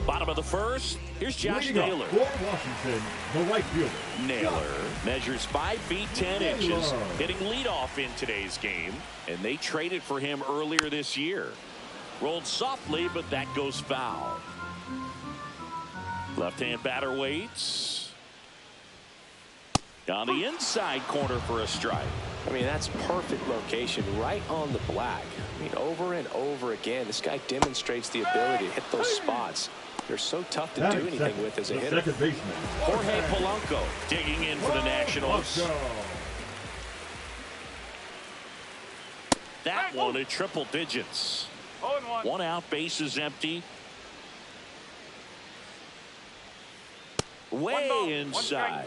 Bottom of the first, here's Josh Naylor. For Washington, the right fielder. Naylor measures 5 feet 10 inches, hitting leadoff in today's game, and they traded for him earlier this year. Rolled softly, but that goes foul. Left-hand batter waits. On the inside corner for a strike. I mean, that's perfect location, right on the black. I mean, over and over again, this guy demonstrates the ability to hit those spots. They're so tough to do anything with as a hitter. Second baseman. Jorge Polanco digging in for the Nationals. That one at triple digits. 0-1. 1 out, base is empty. Way inside.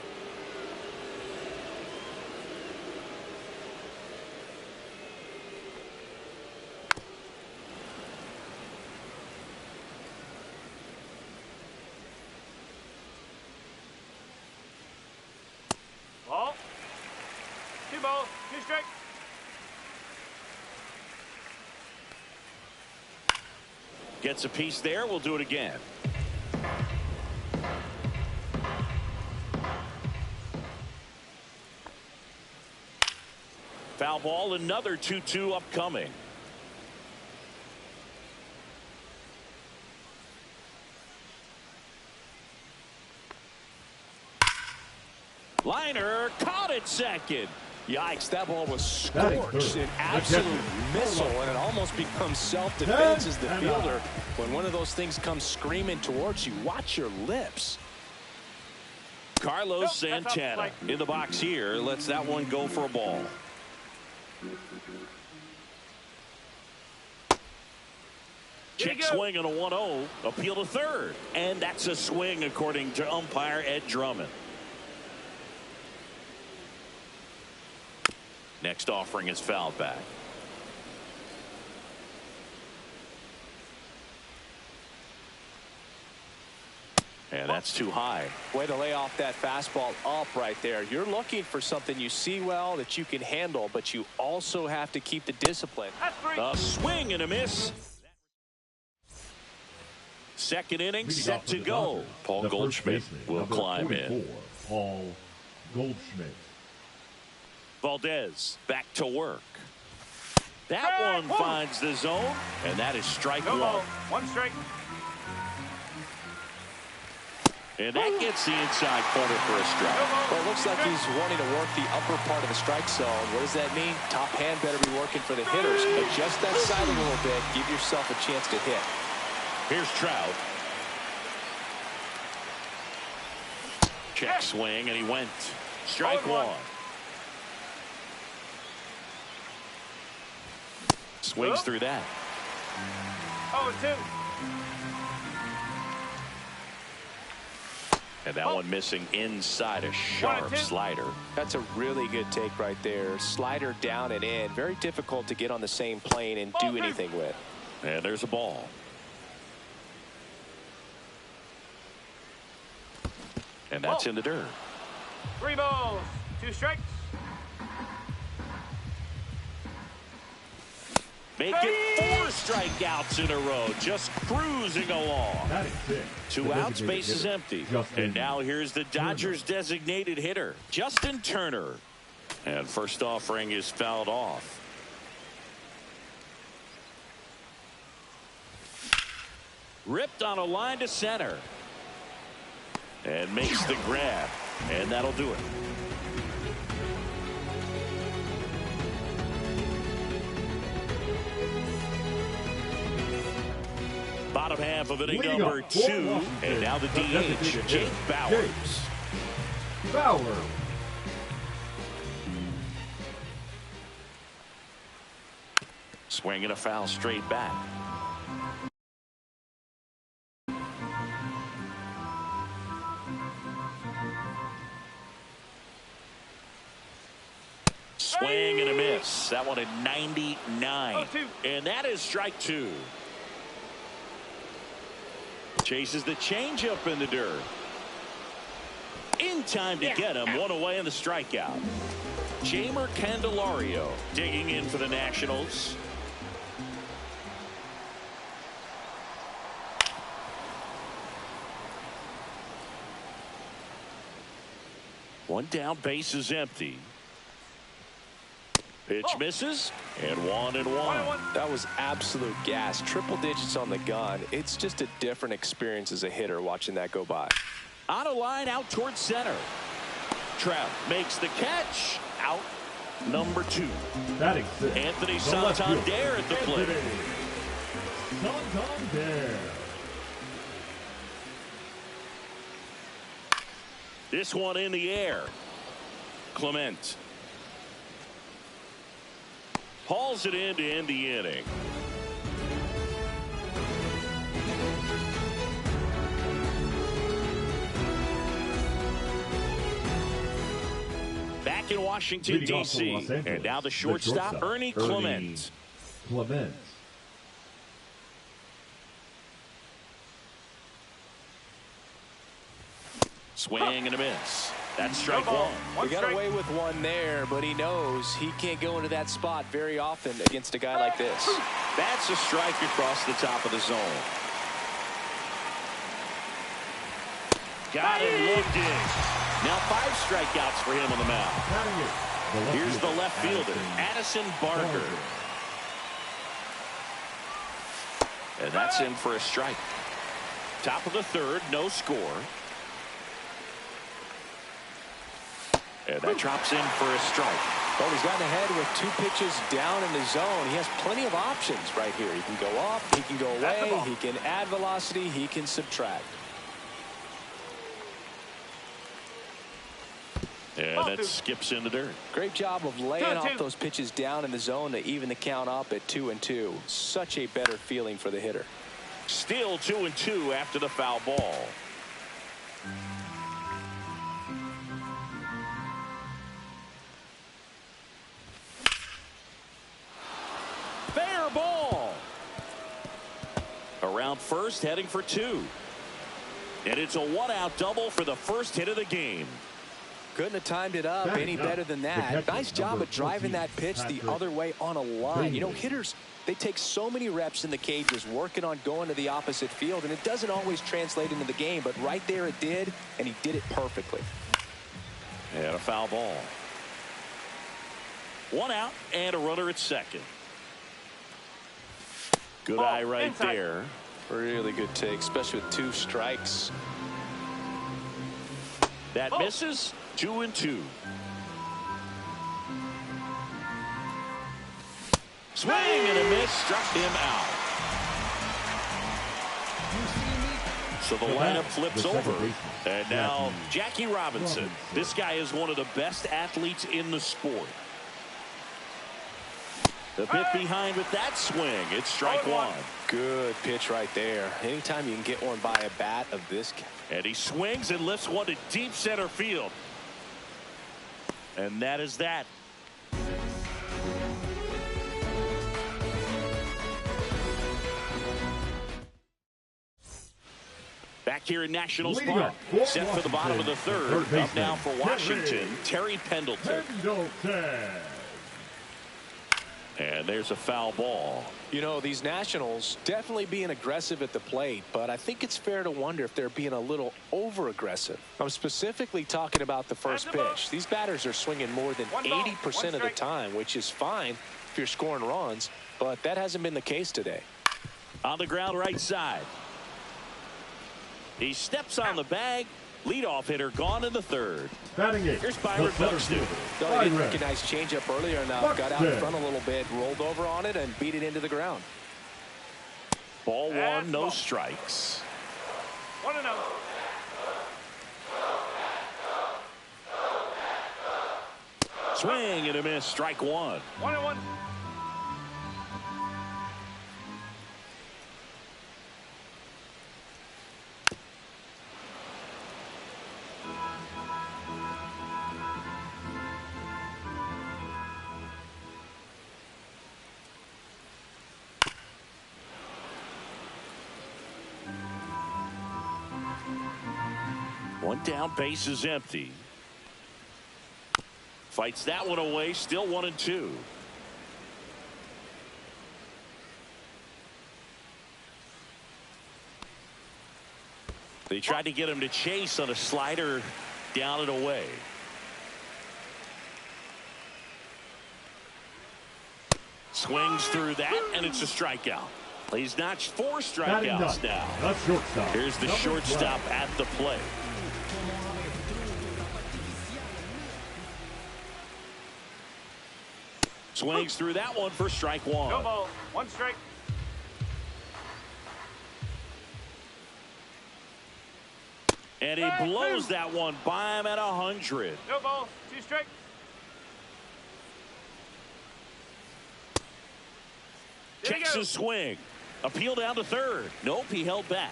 Gets a piece there. We'll do it again. Foul ball, another 2-2 upcoming. Liner caught it second. Yikes, that ball was scorched, an absolute missile, and it almost becomes self-defense as the fielder. When one of those things comes screaming towards you, watch your lips. Carlos Santana in the box here. Lets that one go for a ball. Check swing and a 1-0. Appeal to third. And that's a swing according to umpire Ed Drummond. Next offering is fouled back. And that's too high. Way to lay off that fastball up right there. You're looking for something you see well that you can handle, but you also have to keep the discipline. A swing and a miss. Second inning set to go. Paul Goldschmidt will climb in. Paul Goldschmidt. Valdez back to work. That one finds the zone, and that is strike one. One strike. And that gets the inside corner for a strike. Well, it looks like he's wanting to work the upper part of the strike zone. What does that mean? Top hand better be working for the hitters. Adjust that side a little bit. Give yourself a chance to hit. Here's Trout. Check swing, and he went. Strike one. Swings through that. 0-2. And that one missing inside a sharp slider. That's a really good take right there. Slider down and in. Very difficult to get on the same plane and do anything with. And there's a ball. And that's in the dirt. 3 balls, 2 strikes. Make it 4 strikeouts in a row. Just cruising along. 2 outs, base is empty. And now here's the Dodgers designated hitter, Justin Turner. And first offering is fouled off. Ripped on a line to center. And makes the grab. And that'll do it. Bottom half of inning number 2. And now the DH, Jake Bauers. Bauer. Swinging a foul straight back. Swing and a miss. That one at 99. And that is strike 2. Chases the changeup in the dirt. In time to get him. One away in the strikeout. Jamer Candelario digging in for the Nationals. One down, base is empty. Pitch misses, and 1-1. That was absolute gas. Triple digits on the gun. It's just a different experience as a hitter watching that go by. On a line out towards center. Trout makes the catch. Out number 2. Anthony Santander at the plate. Santander. This one in the air. Clement hauls it in to end the inning. Back in Washington, D.C. And now the shortstop, Ernie Clement. Swing and a miss. That's strike one. He got away with one there, but he knows he can't go into that spot very often against a guy like this. That's a strike across the top of the zone. Got him looking. Now 5 strikeouts for him on the mound. Here's the left fielder, Addison Barker. And that's in for a strike. Top of the third, no score. And that drops in for a strike. Well, he's gotten ahead with 2 pitches down in the zone. He has plenty of options right here. He can go up, he can go away, he can add velocity, he can subtract. And that skips in the dirt. Great job of laying off those pitches down in the zone to even the count up at 2-2. Such a better feeling for the hitter. Still 2-2 after the foul ball. Fair ball. Around first, heading for 2. And it's a 1-out double for the first hit of the game. Couldn't have timed it up any better than that. Nice job of driving that pitch the other way on a line. You know, hitters, they take so many reps in the cages working on going to the opposite field, and it doesn't always translate into the game, but right there it did, and he did it perfectly. And a foul ball. 1 out and a runner at second. Good eye right there. Really good take, especially with 2 strikes. That misses. 2-2. Swing and a miss, struck him out. So the lineup flips over. And now Jackie Robinson. This guy is one of the best athletes in the sport. The bit behind with that swing. It's strike 1. Good pitch right there. Anytime you can get one by a bat of this. And he swings and lifts one to deep center field. And that is that. Back here in Nationals Park, set for the bottom of the third. Up now for Washington, Terry Pendleton. And there's a foul ball. You know, these Nationals definitely being aggressive at the plate, but I think it's fair to wonder if they're being a little over-aggressive. I'm specifically talking about the first pitch. These batters are swinging more than 80% of the time, which is fine if you're scoring runs, but that hasn't been the case today. On the ground right side. He steps on the bag. Leadoff hitter gone in the third. Here's Byron Buxton. Though he didn't recognize changeup earlier enough, got out in front a little bit, rolled over on it, and beat it into the ground. Ball 1, no strikes. 1-0. Swing and a miss, strike 1. 1-1. One down, base is empty. Fights that one away, still 1-2. They tried to get him to chase on a slider down and away. Swings through that, and it's a strikeout. He's notched 4 strikeouts now. Here's the shortstop at the plate. Swings through that one for strike 1. No ball. 1 strike. And he blows that one by him at 100. No ball. 2 strikes. Kicks his swing. Appeal down to third. Nope, he held back.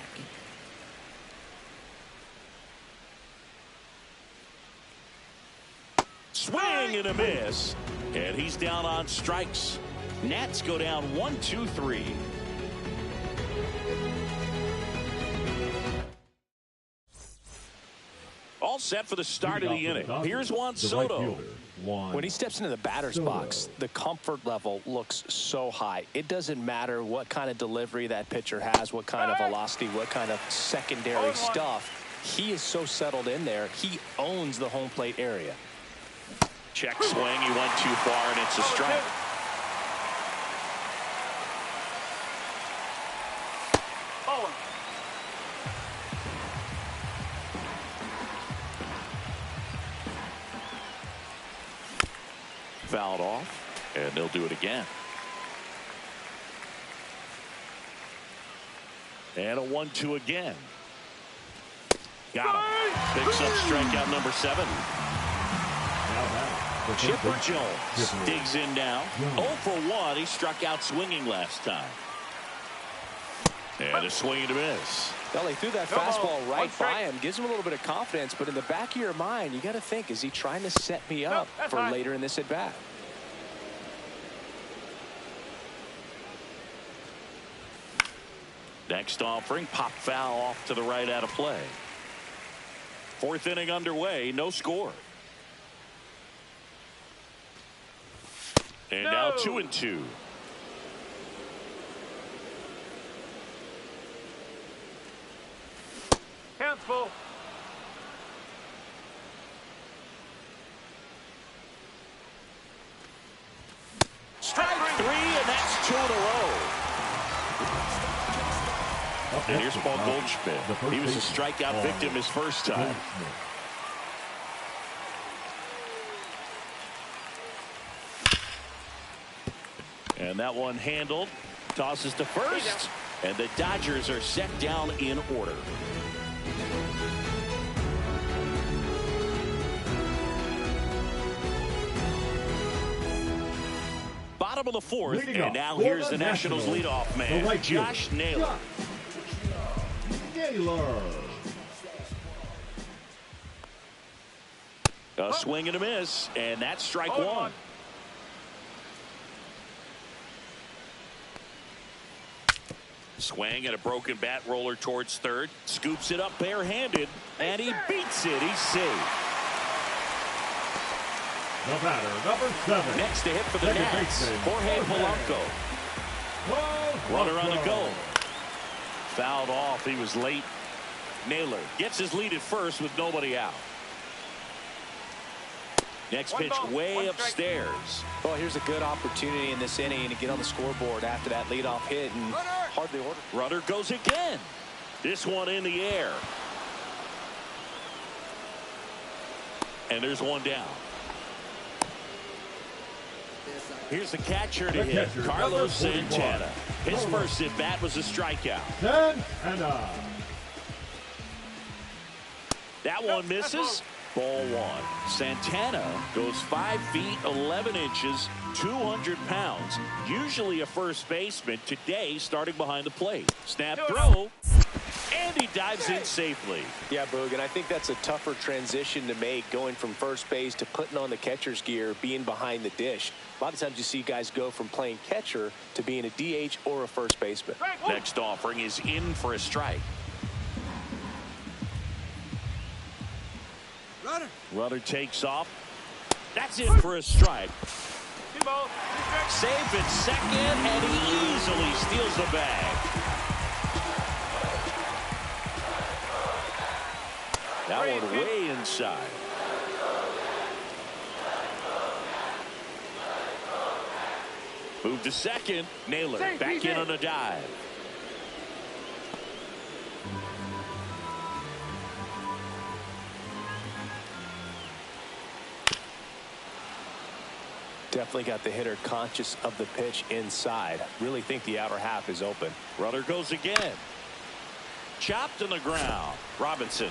Swing and a miss. And he's down on strikes. Nats go down 1-2-3. all set for the start of the inning. Here's Juan Soto. When he steps into the batter's box, the comfort level looks so high. It doesn't matter what kind of delivery that pitcher has, what kind of velocity, what kind of secondary stuff. He is so settled in there. He owns the home plate area. Check swing. He went too far, and it's a strike. Fouled off, and they'll do it again. And a 1-2 again. Got him. Picks up strikeout number 7. Chipper Jones digs in now. 0 for 1. He struck out swinging last time. And a swing and a miss. Well, he threw that fastball right by him. Gives him a little bit of confidence, but in the back of your mind, you got to think, is he trying to set me up for later in this at-bat? Next offering, pop foul off to the right out of play. 4th inning underway, no score. And now 2-2. Hands full. Strike 3, and that's 2 in a row. And here's Paul Goldschmidt. He was a strikeout victim his first time. And that one handled. Tosses to first. And the Dodgers are set down in order. Bottom of the 4th. And now here's the Nationals leadoff man, Josh Naylor. A swing and a miss, and that's strike 1. Swing and a broken bat roller towards third. Scoops it up barehanded, and he beats it. He's safe. The batter, number 7. Next to hit for the Nats, Jorge Polanco. Runner on the go. Fouled off. He was late. Naylor gets his lead at first with nobody out. Next pitch way upstairs. Well, here's a good opportunity in this inning to get on the scoreboard after that leadoff hit, and hardly ordered. Runner goes again. This one in the air. And there's one down. Here's the catcher to hit, Carlos Santana. His first at bat was a strikeout. Santana. That one misses. Ball 1. Santana goes 5 feet 11 inches, 200 pounds. Usually a first baseman. Today starting behind the plate. Snap throw. And he dives in safely. Yeah, Boog, and I think that's a tougher transition to make, going from first base to putting on the catcher's gear, being behind the dish. A lot of times you see guys go from playing catcher to being a DH or a first baseman. Next offering is in for a strike. Runner takes off. That's in for a strike. Safe at second, and he easily steals the bag. That one way inside. Move to second. Naylor back in on a dive. Definitely got the hitter conscious of the pitch inside. Really think the outer half is open. Runner goes again. Chopped on the ground. Robinson.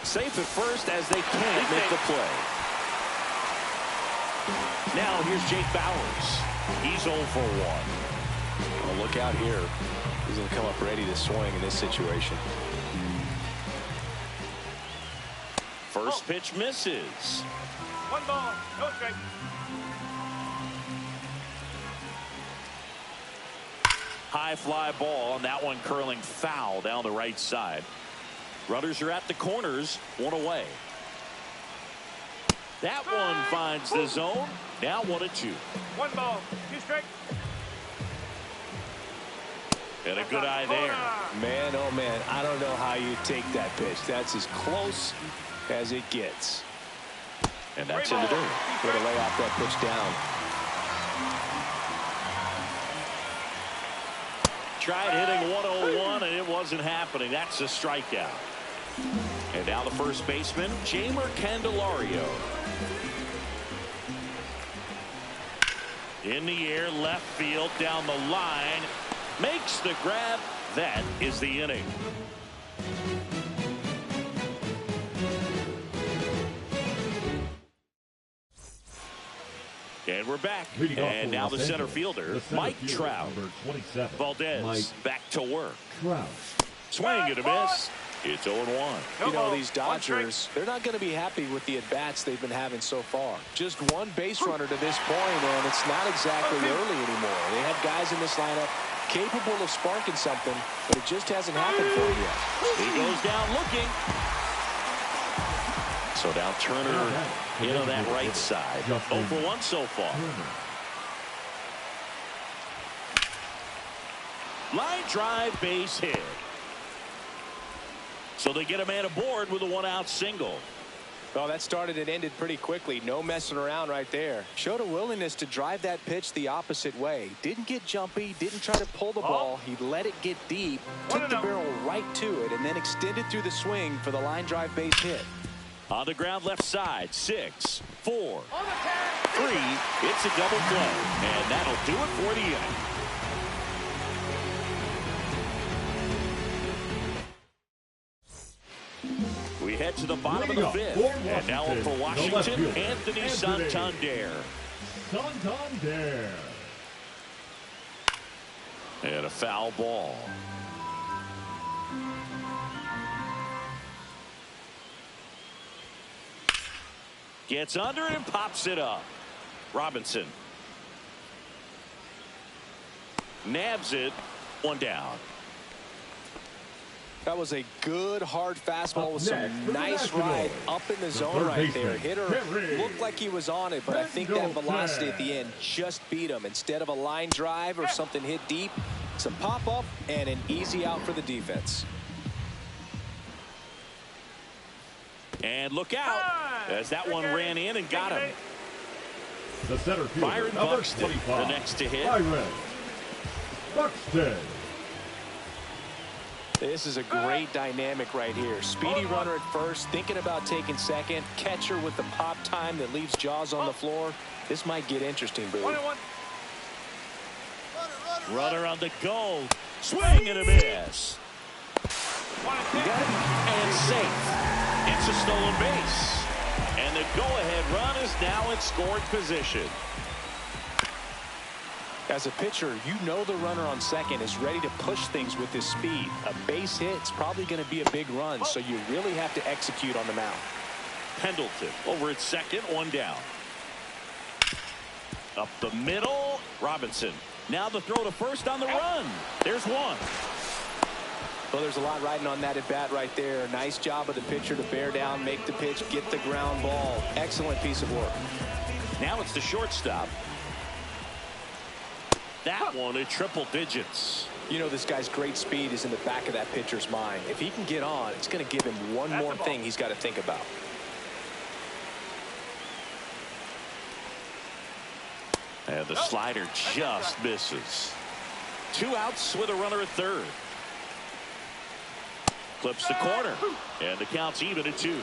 Safe at first as they can't make the play. Now here's Jake Bowers. He's 0 for 1. Well, look out here. He's going to come up ready to swing in this situation. First pitch misses. 1 ball, no strike. High fly ball, and that one curling foul down the right side. Runners are at the corners, one away. That one finds the zone. Now 1-2. One ball, 2 strikes. And a good eye there. Man, oh man, I don't know how you take that pitch. That's as close as it gets. And that's in the dirt. Way to lay off that pitch down. Tried hitting 101 and it wasn't happening. That's a strikeout. And now the first baseman, Jamer Candelario. In the air, left field, down the line. Makes the grab. That is the inning. And we're back. And now the center fielder, Mike Trout. Valdez back to work. Swing and a miss. It's 0-1. You know, these Dodgers, they're not going to be happy with the at-bats they've been having so far. Just one base runner to this point, and it's not exactly early anymore. They have guys in this lineup capable of sparking something, but it just hasn't happened for them yet. He goes down looking. So now Turner in on that right side. 0 for 1 so far. Line drive, base hit. So they get a man aboard with a 1-out single. Well, that started and ended pretty quickly. No messing around right there. Showed a willingness to drive that pitch the opposite way. Didn't get jumpy, didn't try to pull the ball. He let it get deep, took the barrel right to it, and then extended through the swing for the line drive base hit. On the ground left side, 6, 4, 3. It's a double play, and that'll do it for the inning. We head to the bottom of the 5th, and now up for Washington, Anthony Santander. And a foul ball. Gets under it and pops it up. Robinson nabs it. 1 down. That was a good hard fastball with some nice ride up in the zone right there. Hitter looked like he was on it, but I think that velocity at the end just beat him. Instead of a line drive or something hit deep, some pop up and an easy out for the defense. And look out as that one ran in and got him. The center fielder, Byron Buxton, the next to hit. Byron Buxton. This is a great dynamic right here. Speedy runner at first, thinking about taking second. Catcher with the pop time that leaves Jaws on the floor. This might get interesting, Boo. Runner on the go. Swing and a miss. And safe. It's a stolen base. And the go-ahead run is now in scoring position. As a pitcher, you know the runner on second is ready to push things with his speed. A base hit is probably going to be a big run, so you really have to execute on the mound. Pendleton over at second, 1 down. Up the middle, Robinson. Now the throw to first on the run. There's 1. Well, there's a lot riding on that at bat right there. Nice job of the pitcher to bear down, make the pitch, get the ground ball. Excellent piece of work. Now it's the shortstop. That one at triple digits. You know, this guy's great speed is in the back of that pitcher's mind. If he can get on, it's going to give him one more thing he's got to think about. And the slider just misses. 2 outs with a runner at third. Clips the corner, and the count's even at 2.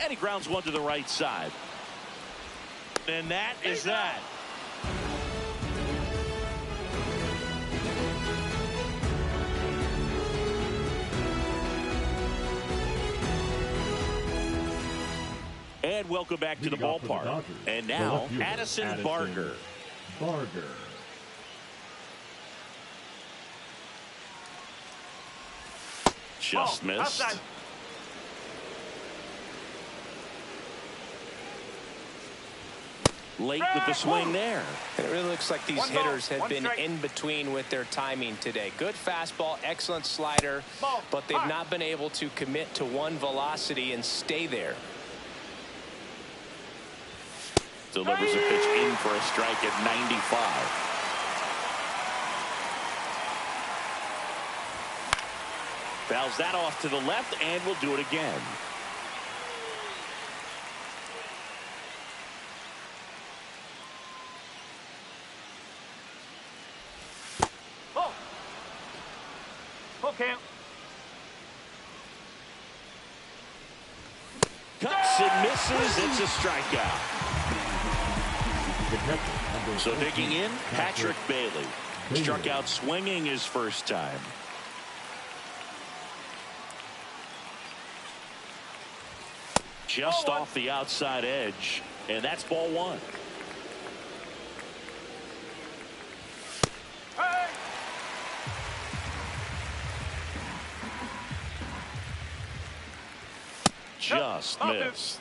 And he grounds 1 to the right side. And that is that. And welcome back to the ballpark. And now, Addison Barger. Just missed. late with the swing there. It really looks like these hitters have been in between with their timing today. Good fastball, excellent slider, but they've not been able to commit to one velocity and stay there. Delivers a pitch in for a strike at 95. Fouls that off to the left and will do it again. Okay. Cuts and misses. It's a strikeout. So digging in, Patrick Bailey. Struck out swinging his first time. Just off the outside edge, and that's ball one. Just missed.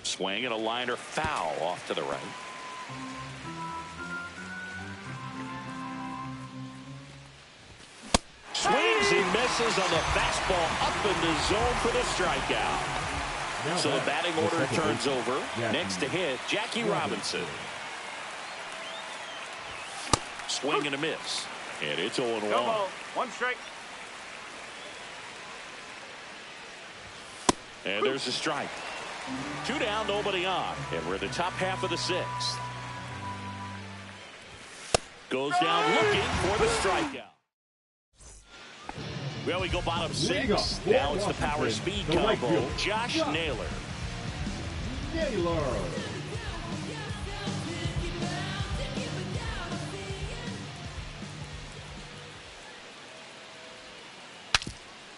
Swing and a liner foul off to the right. Swings and misses on the fastball up in the zone for the strikeout. So the batting order turns over. Next to hit, Jackie Robinson. Swing and a miss. And it's 0-1. One strike. And there's a strike. 2 down, nobody on. And we're in the top half of the 6th. Goes down looking for the strikeout. Well, we go bottom 6. Now it's the power speed combo. Josh Naylor.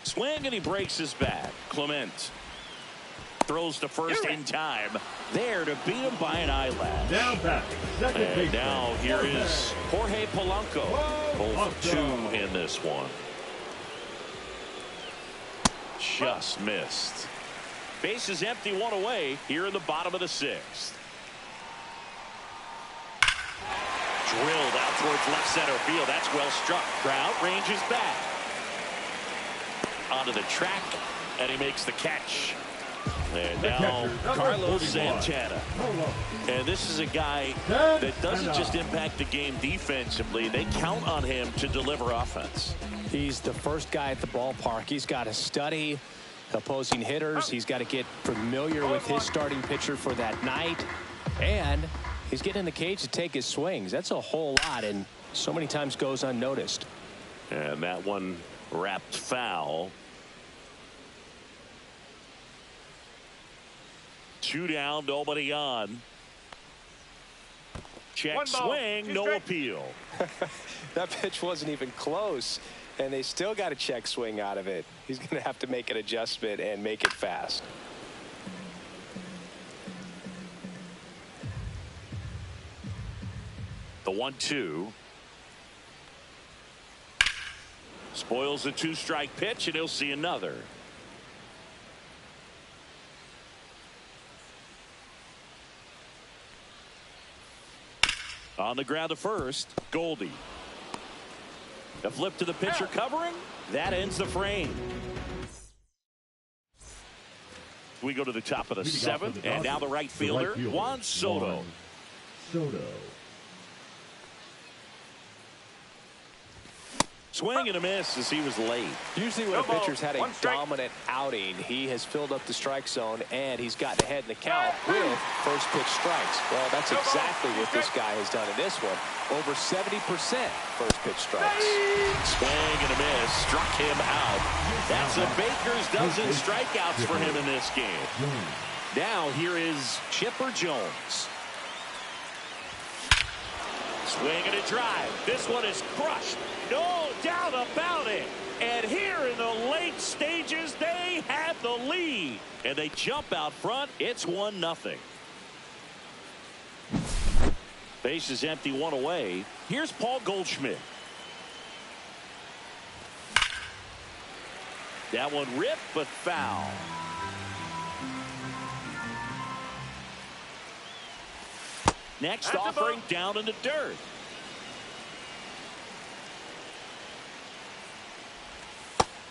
Swing and he breaks his back. Clement throws to first in time. There to beat him by an eyelash. And now here is Jorge Polanco. Both 2 in this one. Just missed. Base is empty, 1 away here in the bottom of the 6th. Drilled out towards left center field. That's well struck. Trout ranges back. Onto the track, and he makes the catch. And now Carlos Santana. And this is a guy that doesn't just impact the game defensively. They count on him to deliver offense. He's the first guy at the ballpark. He's got to study opposing hitters. He's got to get familiar with his starting pitcher for that night. And he's getting in the cage to take his swings. That's a whole lot, and so many times goes unnoticed. And that one wrapped foul. 2 down, nobody on. Check swing, no appeal. That pitch wasn't even close, and they still got a check swing out of it. He's going to have to make an adjustment and make it fast. The 1-2. Spoils a 2-strike pitch, and he'll see another. On the ground to first, Goldie. The flip to the pitcher covering. That ends the frame. We go to the top of the 7th, and now the right fielder, Juan Soto. Swing and a miss as he was late. Usually when a pitcher's had a dominant outing, he has filled up the strike zone and he's gotten ahead in the count with first pitch strikes. Well, that's exactly what this guy has done in this one. Over 70% first pitch strikes. Swing and a miss. Struck him out. That's a baker's dozen strikeouts for him in this game. Now here is Chipper Jones. Swing and a drive. This one is crushed. No doubt about it. And here in the late stages, they have the lead. And they jump out front. It's 1-0. Base is empty, 1 away. Here's Paul Goldschmidt. That one ripped, but foul. Next offering down in the dirt.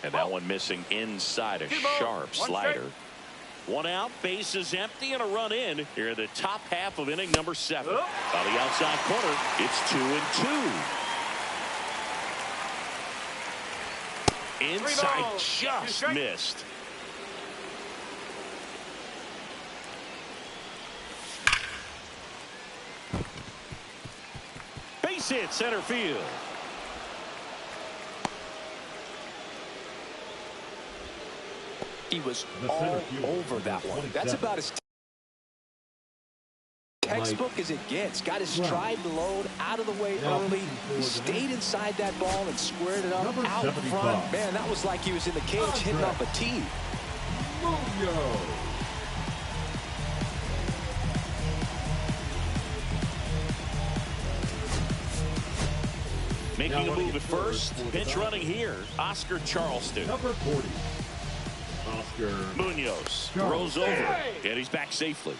And that one missing inside a sharp slider. One out, bases empty, and a run in here in the top half of inning number 7. On the outside corner, it's 2-2. Inside just missed. Base hit center field. He was all over that one. That's about as textbook as it gets. Got his stride load out of the way early. Stayed inside that ball and squared it up out front. Man, that was like he was in the cage hitting off a tee. Making a move at first. Pitch running here. Oscar Charleston. Number 40. Oscar Munoz throws over, and he's back safely.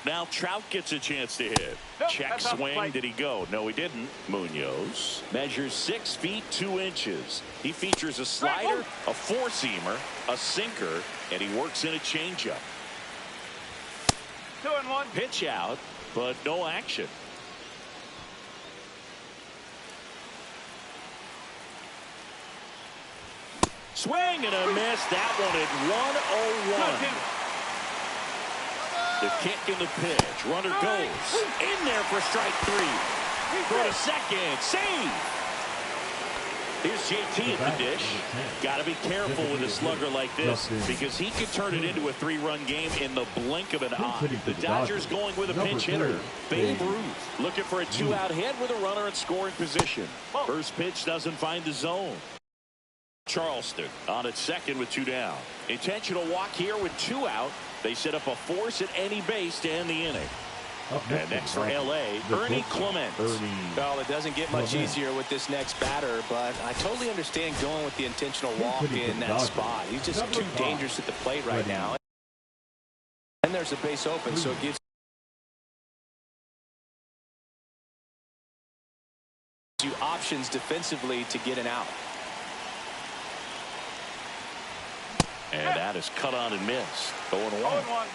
Now Trout gets a chance to hit. Check swing. Did he go? No, he didn't. Munoz measures 6 feet 2 inches. He features a slider, a four-seamer, a sinker, and he works in a changeup. 2-1. Pitch out, but no action. Swing and a miss. That one at 101. The kick and the pitch. Runner goes in there for strike 3. Throw to second. Save. Here's JT at the dish. Got to be careful with a slugger like this because he could turn it into a 3-run game in the blink of an eye. The Dodgers going with a pinch hitter. Babe Ruth looking for a 2-out hit with a runner in scoring position. First pitch doesn't find the zone. Charleston on at second with 2 down. Intentional walk here with 2 out. They set up a force at any base to end the inning. And next for L.A., Ernie Clement. Well, it doesn't get much easier with this next batter, but I totally understand going with the intentional walk in that spot. He's just too dangerous at the plate right now. And there's a base open, so it gives you options defensively to get an out. And that is cut on and missed. 0-1.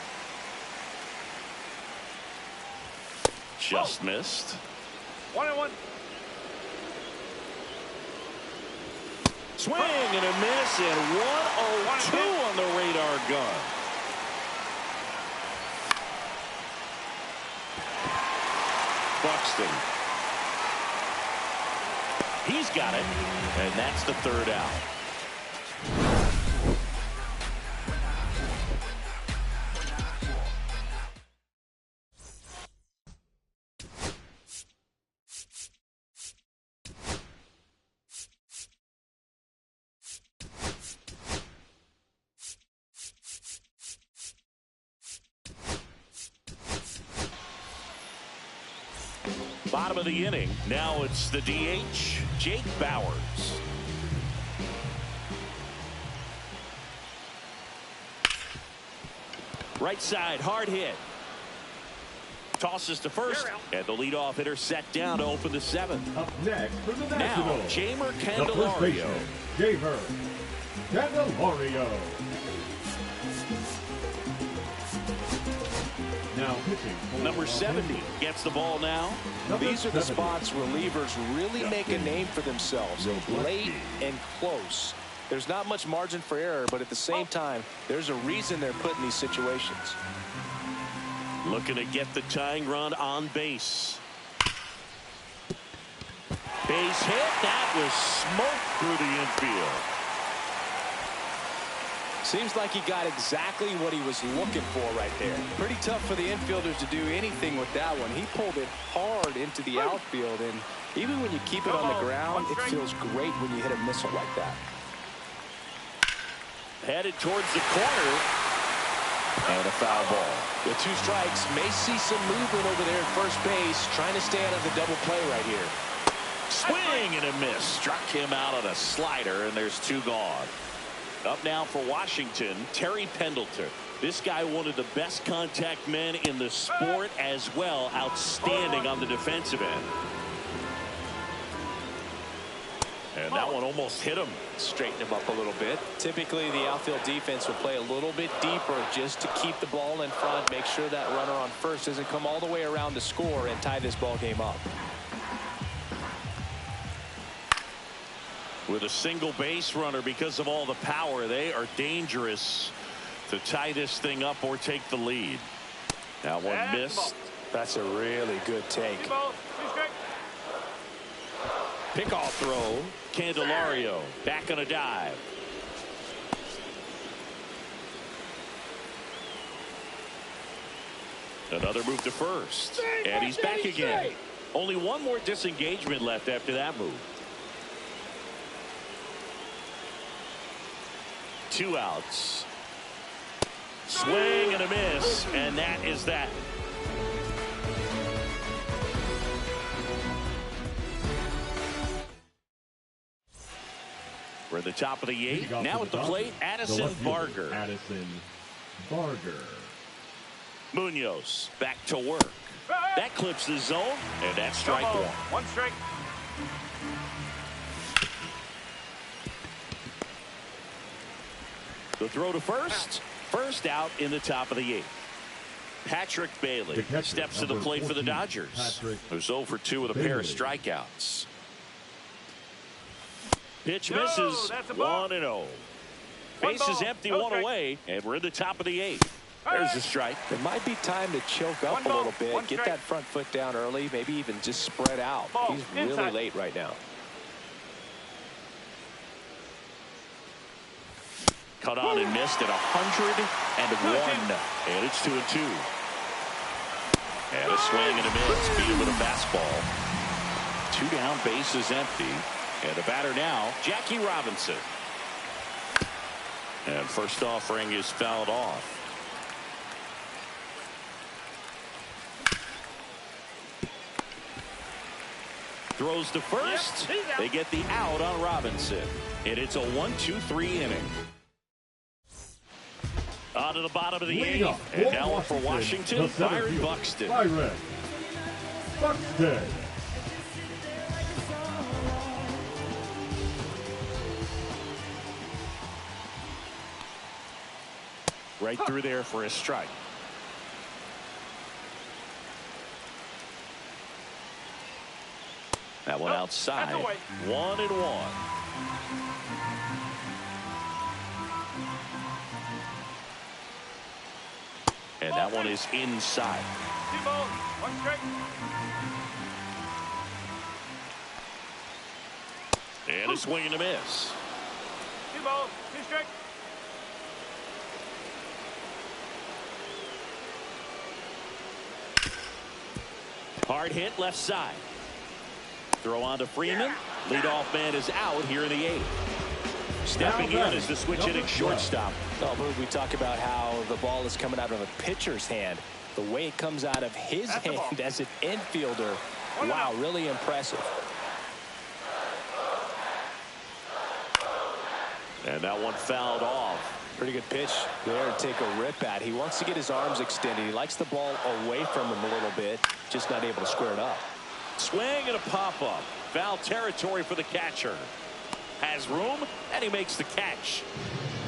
Just missed. 1-1. Swing and a miss, and 102 on the radar gun. Buxton. He's got it, and that's the 3rd out. Bottom of the inning. Now it's the DH, Jake Bauers. Right side, hard hit. Tosses to first, and the leadoff hitter set down to open the 7th. Up next for the Now, Nationals. Jamer The Candelario. first baseman, Jamer Candelario. Now pitching for Number 70 gets the ball now. These are the spots relievers really make a name for themselves. Late and close. There's not much margin for error, but at the same time, there's a reason they're put in these situations. Looking to get the tying run on base. Base hit. That was smoke through the infield. Seems like he got exactly what he was looking for right there. Pretty tough for the infielders to do anything with that one. He pulled it hard into the outfield, and even when you keep it on the ground, it feels great when you hit a missile like that. Headed towards the corner. And a foul ball. With 2 strikes, may see some movement over there at first base, trying to stay out of the double play right here. Swing and a miss. Struck him out on a slider, and there's 2 gone. Up now for Washington, Terry Pendleton. This guy, one of the best contact men in the sport as well. Outstanding on the defensive end. And that one almost hit him. Straighten him up a little bit. Typically, the outfield defense will play a little bit deeper just to keep the ball in front, make sure that runner on first doesn't come all the way around to score and tie this ball game up. With a single base runner, because of all the power, they are dangerous to tie this thing up or take the lead. Now one missed. That's a really good take. Pickoff throw. Candelario back on a dive. Another move to first. And he's back again. Only one more disengagement left after that move. 2 outs. Swing and a miss. And that is that. We're at the top of the 8th. Now at the plate, Addison Barger. Addison Barger. Munoz back to work. That clips the zone, and that's strike 1. 1 strike. The throw to first. First out in the top of the 8th. Patrick Bailey steps to the plate for the Dodgers. Who's 0 for 2 with a pair of strikeouts. Pitch misses. 1-0. Bases empty, 1 away, and we're in the top of the 8th. There's the strike. It might be time to choke up a little bit, get that front foot down early, maybe even just spread out. He's really late right now. Cut on and missed at 101, and it's 2-2. And a swing and a miss. Beat him with a fastball. 2 down, bases empty. And the batter now, Jackie Robinson. And first offering is fouled off. Throws to first. They get the out on Robinson. And it's a 1-2-3 inning. On to the bottom of the 8th. And now for Washington, Byron Buxton. Byron Buxton. Right through there for a strike. That one outside. 1-1. And that one is inside. 2 balls, 1 strike. And a swing and a miss. 2 balls, 2 strikes. Hard hit left side. Throw on to Freeman. Leadoff man is out here in the 8th. Stepping in is the switch hitting shortstop. Oh, we talk about how the ball is coming out of a pitcher's hand. The way it comes out of his hand as an infielder. Wow, really impressive. And that one fouled off. Pretty good pitch there to take a rip at. He wants to get his arms extended. He likes the ball away from him a little bit, just not able to square it up. Swing and a pop-up. Foul territory for the catcher. Has room, and he makes the catch.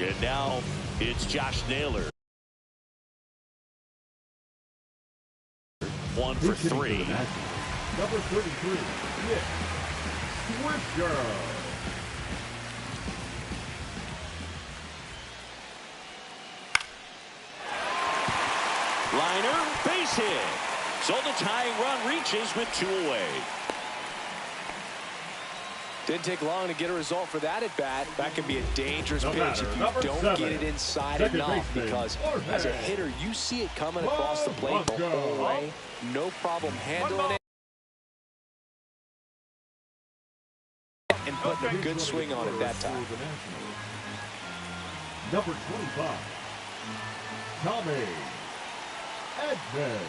And now it's Josh Naylor. 1 for 3. Number 33, Nick Swisher. Liner, base hit. So the tying run reaches with 2 away. Didn't take long to get a result for that at bat. That can be a dangerous pitch if you don't get it inside enough, because as a hitter, you see it coming across the plate the whole way. No problem handling it and putting a good swing on it that time. Number 25, Tommy Edman.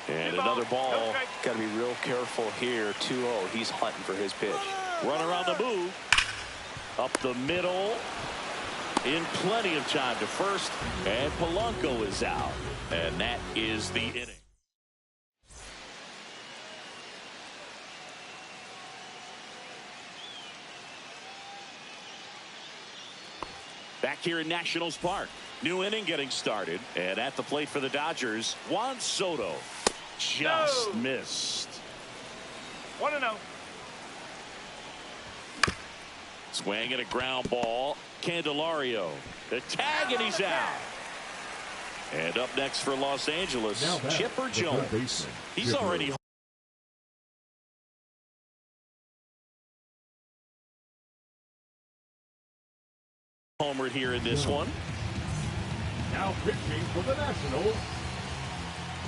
And another ball. Got to be real careful here. 2-0. He's hunting for his pitch. Runner on the move. Up the middle. In plenty of time to first. And Polanco is out. And that is the inning. Back here in Nationals Park. New inning getting started. And at the plate for the Dodgers, Juan Soto. Just missed. 1-0. Swing and a ground ball. Candelario. The tag, and he's out. And up next for Los Angeles, Chipper Jones. He's already homered here in this one. Now pitching for the Nationals,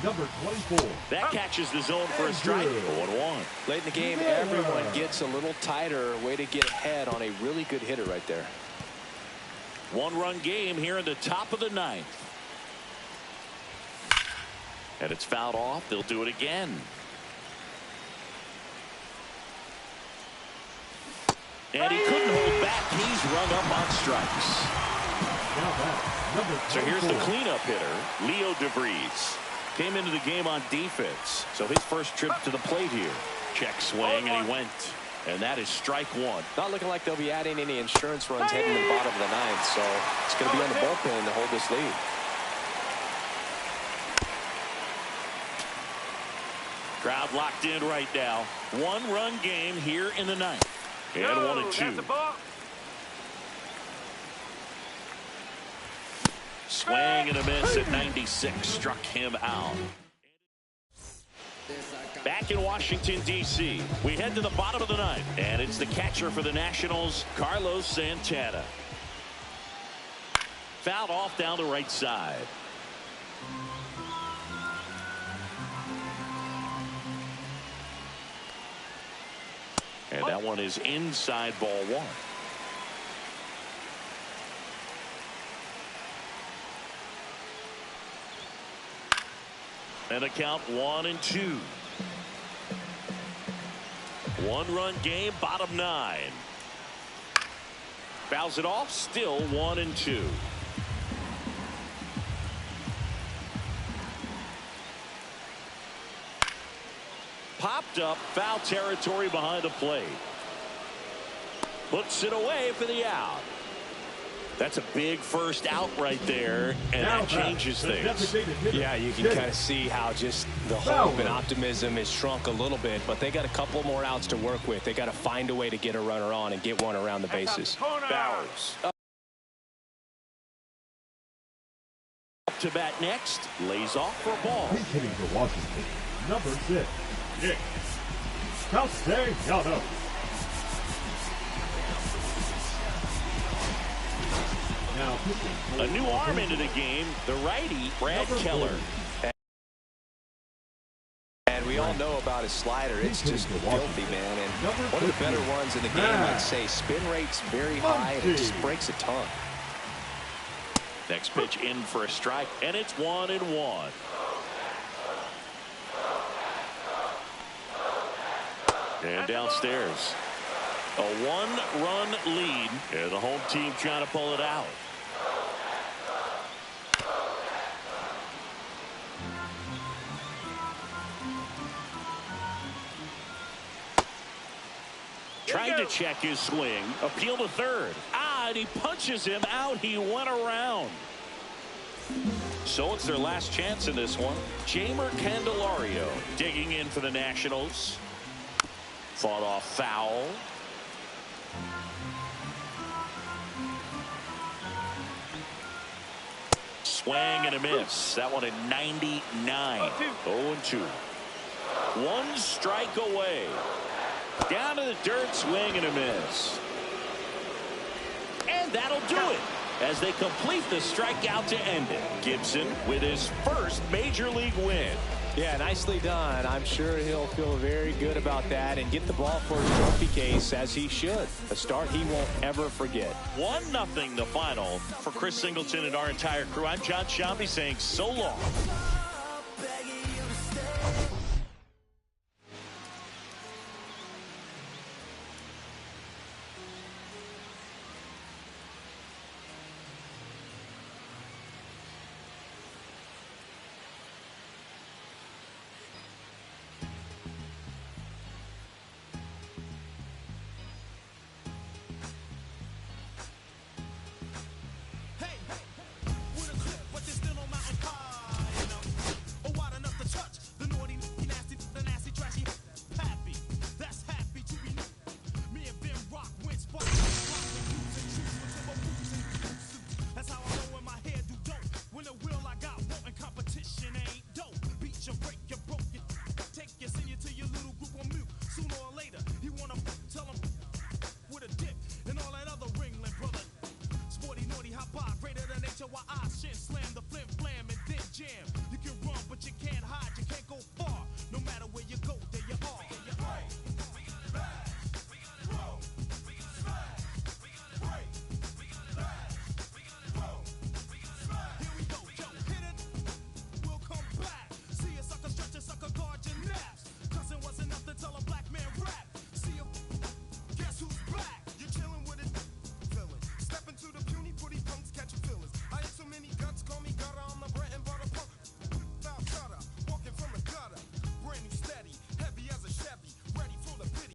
number 24. That catches the zone for a strike. 1-1. Late in the game, everyone gets a little tighter. Way to get ahead on a really good hitter right there. One-run game here in the top of the ninth. And it's fouled off. They'll do it again. And he couldn't hold back. He's rung up on strikes. So here's the cleanup hitter, Leo DeVries. Came into the game on defense. So his first trip to the plate here. Check swing, and he went. And that is strike one. Not looking like they'll be adding any insurance runs heading to the bottom of the ninth. So it's going to be on the bullpen to hold this lead. Crowd locked in right now. One-run game here in the ninth. And 1-2. Swing and a miss at 96. Struck him out. Back in Washington, D.C., we head to the bottom of the ninth. And it's the catcher for the Nationals, Carlos Santana. Fouled off down the right side. And that one is inside ball one. And a count 1-2. One-run game, bottom nine. Fouls it off, still 1-2. Popped up, foul territory behind the plate. Puts it away for the out. That's a big first out right there, and that changes things. Yeah, you can kind of see how just the hope and optimism is shrunk a little bit, but they got a couple more outs to work with. They got to find a way to get a runner on and get one around the bases. Bowers up to bat next, lays off for a ball. He's hitting for Washington, number 6. Nick Castellanos. Now a new arm into the game, the righty, Brad Keller. And we all know about his slider. It's just filthy, man. And one of the better ones in the game, I'd say. Spin rate's very high, and it just breaks a ton. Next pitch in for a strike, and it's 1-1. And downstairs, a one-run lead, and the home team trying to pull it out. Trying to check his swing, appeal to third. And he punches him out. He went around. So it's their last chance in this one. Jeimer Candelario digging in for the Nationals. Fought off foul. Swing and a miss. That one at 99. 0-2. One strike away. Down to the dirt, swing and a miss. And that'll do it as they complete the strikeout to end it. Gibson with his first major league win. Yeah, nicely done. I'm sure he'll feel very good about that and get the ball for his trophy case, as he should. A start he won't ever forget. 1-0 the final. For Chris Singleton and our entire crew, I'm John Shambi saying so long.